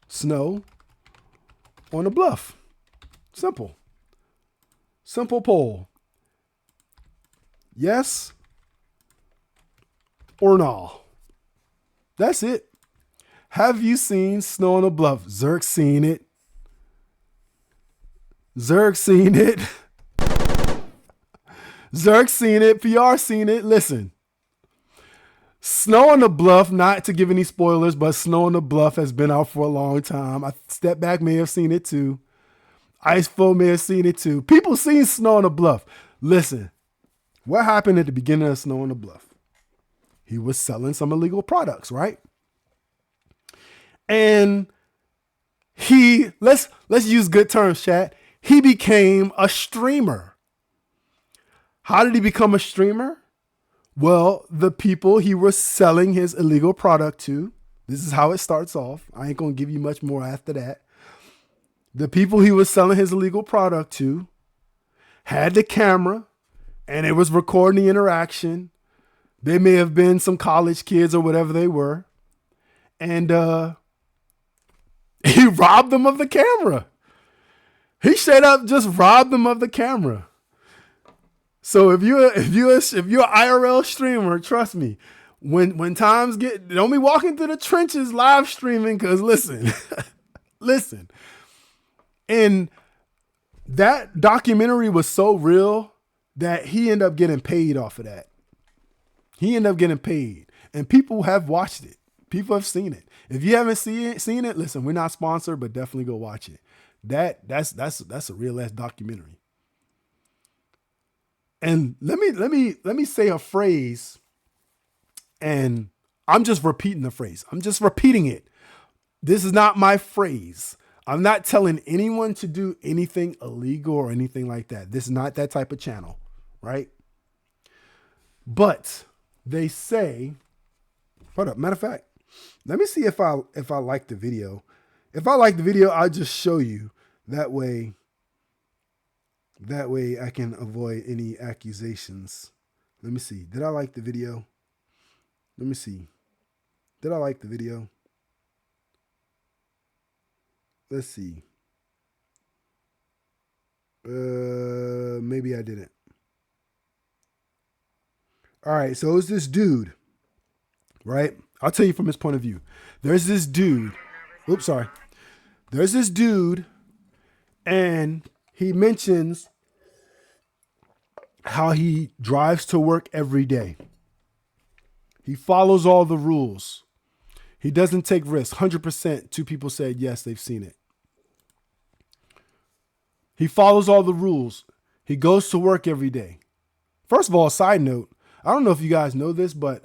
Snow on the Bluff? Simple. Simple poll. Yes or no? That's it. Have you seen Snow on the Bluff? Zerk seen it. Zerk seen it. Zerk seen it. PR seen it. Listen. Snow on the Bluff, not to give any spoilers, but Snow on the Bluff has been out for a long time. Step Back may have seen it too. Iceflow may have seen it too. People seen Snow on the Bluff. Listen, what happened at the beginning of Snow on the Bluff? He was selling some illegal products, right? And let's use good terms, chat. He became a streamer. How did he become a streamer? Well, the people he was selling his illegal product to, this is how it starts off. I ain't going to give you much more after that. The people he was selling his illegal product to had the camera and it was recording the interaction. They may have been some college kids or whatever they were. And he robbed them of the camera. He straight up just robbed them of the camera. So if you're an IRL streamer, trust me, when times don't be walking through the trenches live streaming, because listen, listen. And that documentary was so real that he ended up getting paid off of that. He ended up getting paid, and people have watched it. People have seen it. If you haven't seen it, listen, we're not sponsored, but definitely go watch it. That's a real ass documentary. And let me say a phrase, and I'm just repeating the phrase. I'm just repeating it. This is not my phrase. I'm not telling anyone to do anything illegal or anything like that. This is not that type of channel, right? But they say, hold up. Matter of fact, let me see if I like the video. If I like the video, I'll just show you. That way I can avoid any accusations. Let me see. Did I like the video? Let me see. Did I like the video? Let's see. Maybe I didn't. All right, so it's this dude, right? I'll tell you from his point of view. There's this dude. Oops, sorry. There's this dude, and he mentions how he drives to work every day. He follows all the rules. He doesn't take risks. 100%. Two people said yes, they've seen it. He follows all the rules. He goes to work every day. First of all, side note, I don't know if you guys know this, but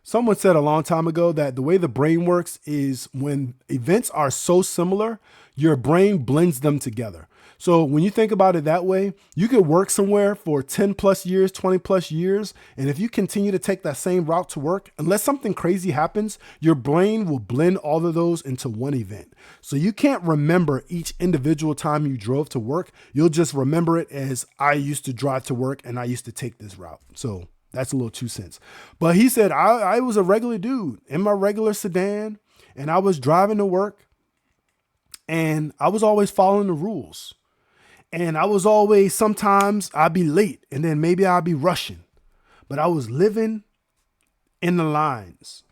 someone said a long time ago that the way the brain works is when events are so similar, your brain blends them together. So when you think about it that way, you could work somewhere for 10 plus years, 20 plus years. And if you continue to take that same route to work, unless something crazy happens, your brain will blend all of those into one event. So you can't remember each individual time you drove to work. You'll just remember it as I used to drive to work and I used to take this route. So that's a little 2 cents. But he said, I was a regular dude in my regular sedan and I was driving to work and I was always following the rules. And I was always, sometimes I'd be late and then maybe I'd be rushing, but I was living in the lines.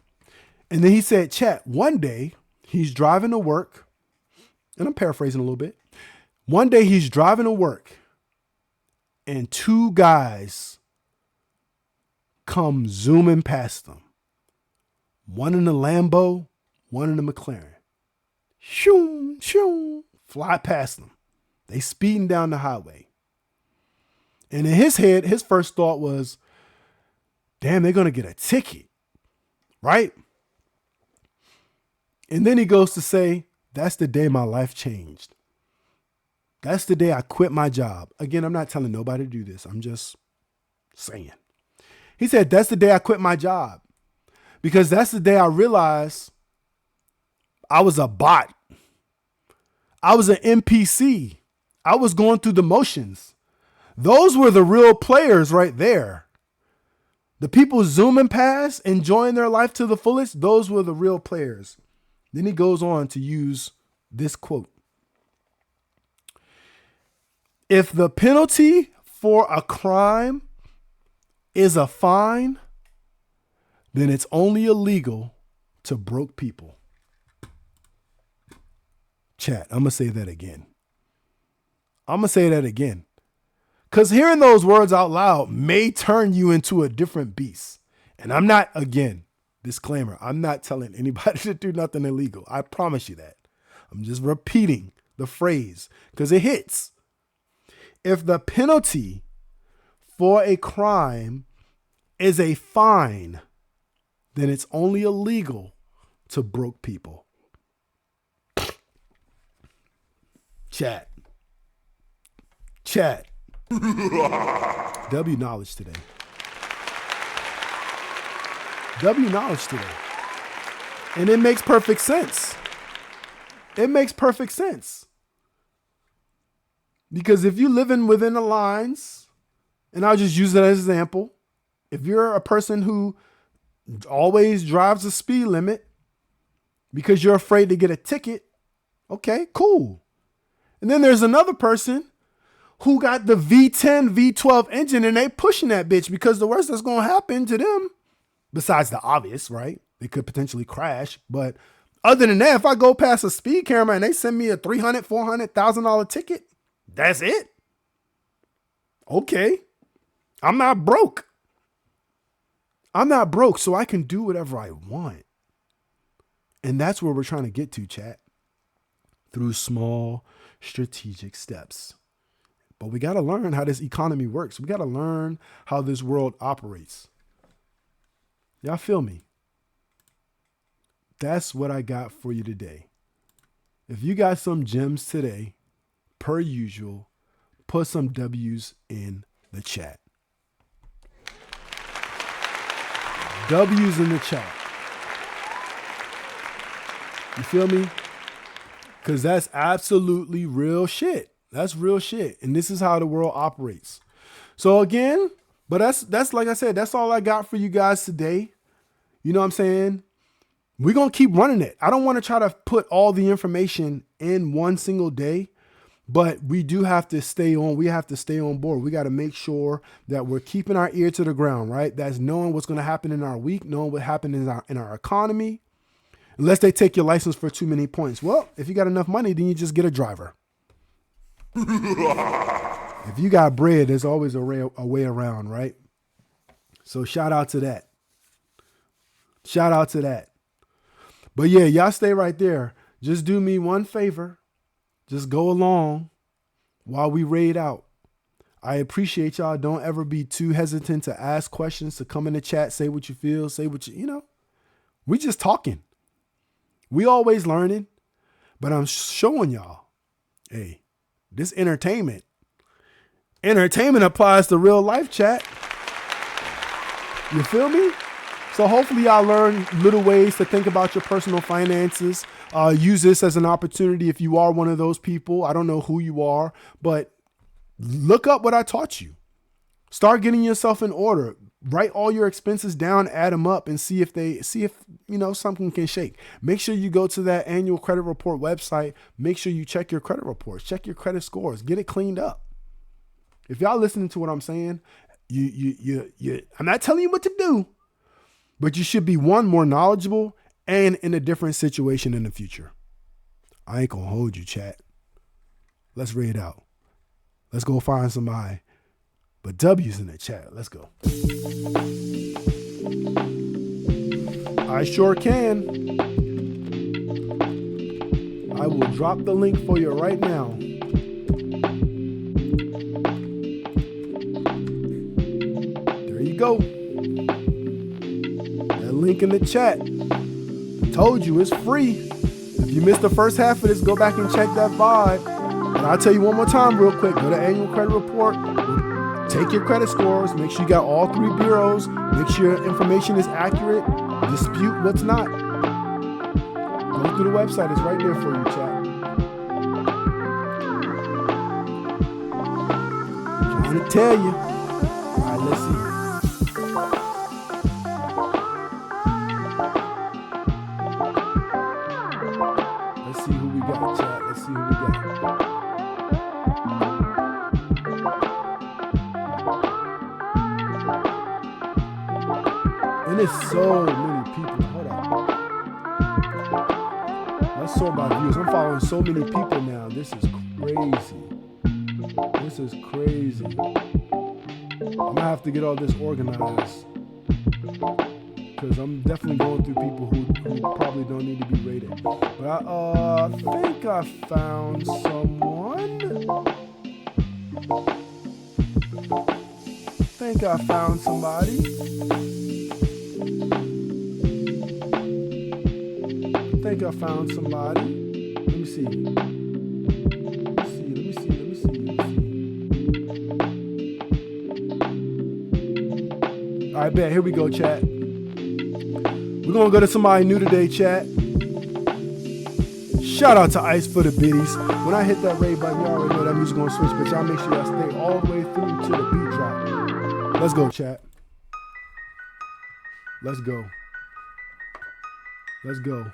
And then he said, chat, one day he's driving to work, and I'm paraphrasing a little bit. One day he's driving to work and two guys come zooming past them. One in the Lambo, one in the McLaren. Shoo, shoo, fly past them. They speeding down the highway. And in his head, his first thought was, damn, they're going to get a ticket, right? And then he goes to say, that's the day my life changed. That's the day I quit my job. Again, I'm not telling nobody to do this. I'm just saying. He said, that's the day I quit my job because that's the day I realized I was a bot. I was an NPC. I was going through the motions. Those were the real players right there. The people zooming past, enjoying their life to the fullest, those were the real players. Then he goes on to use this quote. If the penalty for a crime is a fine, then it's only illegal to broke people. Chat, I'm going to say that again. Because hearing those words out loud may turn you into a different beast. And I'm not, again, disclaimer, I'm not telling anybody to do nothing illegal. I promise you that. I'm just repeating the phrase because it hits. If the penalty for a crime is a fine, then it's only illegal to broke people. Chat. W knowledge today. And it makes perfect sense. Because if you're living within the lines, and I'll just use that as an example, if you're a person who always drives the speed limit because you're afraid to get a ticket, okay, cool. And then there's another person who got the V10, V12 engine and they pushing that bitch because the worst that's going to happen to them, besides the obvious, right? They could potentially crash. But other than that, if I go past a speed camera and they send me a $300,000, $400,000 ticket, that's it. Okay. I'm not broke. So I can do whatever I want. And that's where we're trying to get to, chat. Through small strategic steps. But we got to learn how this economy works. We got to learn how this world operates. Y'all feel me? That's what I got for you today. If you got some gems today, per usual, put some W's in the chat. W's in the chat. You feel me? Because that's absolutely real shit. That's real shit. And this is how the world operates. So again, but that's like I said, that's all I got for you guys today. You know what I'm saying? We're going to keep running it. I don't want to try to put all the information in one single day, but we do have to stay on. We have to stay on board. We got to make sure that we're keeping our ear to the ground, right? That's knowing what's going to happen in our week, knowing what happened in our economy. Unless they take your license for too many points. Well, if you got enough money, then you just get a driver. If you got bread, there's always a way around, right? So shout out to that. Shout out to that. But yeah, y'all stay right there. Just do me one favor. Just go along while we raid out. I appreciate y'all. Don't ever be too hesitant to ask questions, to come in the chat, say what you feel, say what we just talking. We always learning, but I'm showing y'all, hey, this entertainment applies to real life, chat. You feel me? So hopefully y'all learn little ways to think about your personal finances. Use this as an opportunity if you are one of those people. I don't know who you are, but look up what I taught you. Start getting yourself in order. Write all your expenses down, add them up, and see if something can shake. Make sure you go to that annual credit report website. Make sure you check your credit reports, check your credit scores, get it cleaned up. If y'all listening to what I'm saying, I'm not telling you what to do, but you should be more knowledgeable and in a different situation in the future. I ain't gonna hold you, chat. Let's read it out. Let's go find somebody. But W's in the chat. Let's go. I sure can. I will drop the link for you right now. There you go. That link in the chat. I told you it's free. If you missed the first half of this, go back and check that VOD. And I'll tell you one more time real quick. Go to annual credit report. Take your credit scores. Make sure you got all 3 bureaus. Make sure your information is accurate. Dispute what's not. Go through the website. It's right there for you, chat. I'm trying to tell you. All right, let's see. Let's see who we got, chat. Let's see who we got. And there's so many people. Hold on. Let's sort by views. I'm following so many people now. This is crazy. This is crazy. I'm gonna have to get all this organized because I'm definitely going through people who probably don't need to be rated. But I think I found someone. Somebody. Let me see. All right, bet. Here we go, chat. We're going to go to somebody new today, chat. Shout out to Ice for the biddies. When I hit that raid button, y'all already know that music's going to switch, but y'all make sure y'all stay all the way through to the beat drop. Let's go, chat. Let's go. Let's go.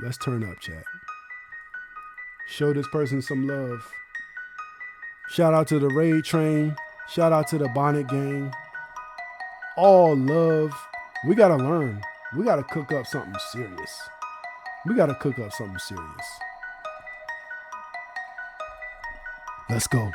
Let's turn up, chat. Show this person some love. Shout out to the raid train. Shout out to the Bonnet gang. All love. We got to learn. We got to cook up something serious. Let's go.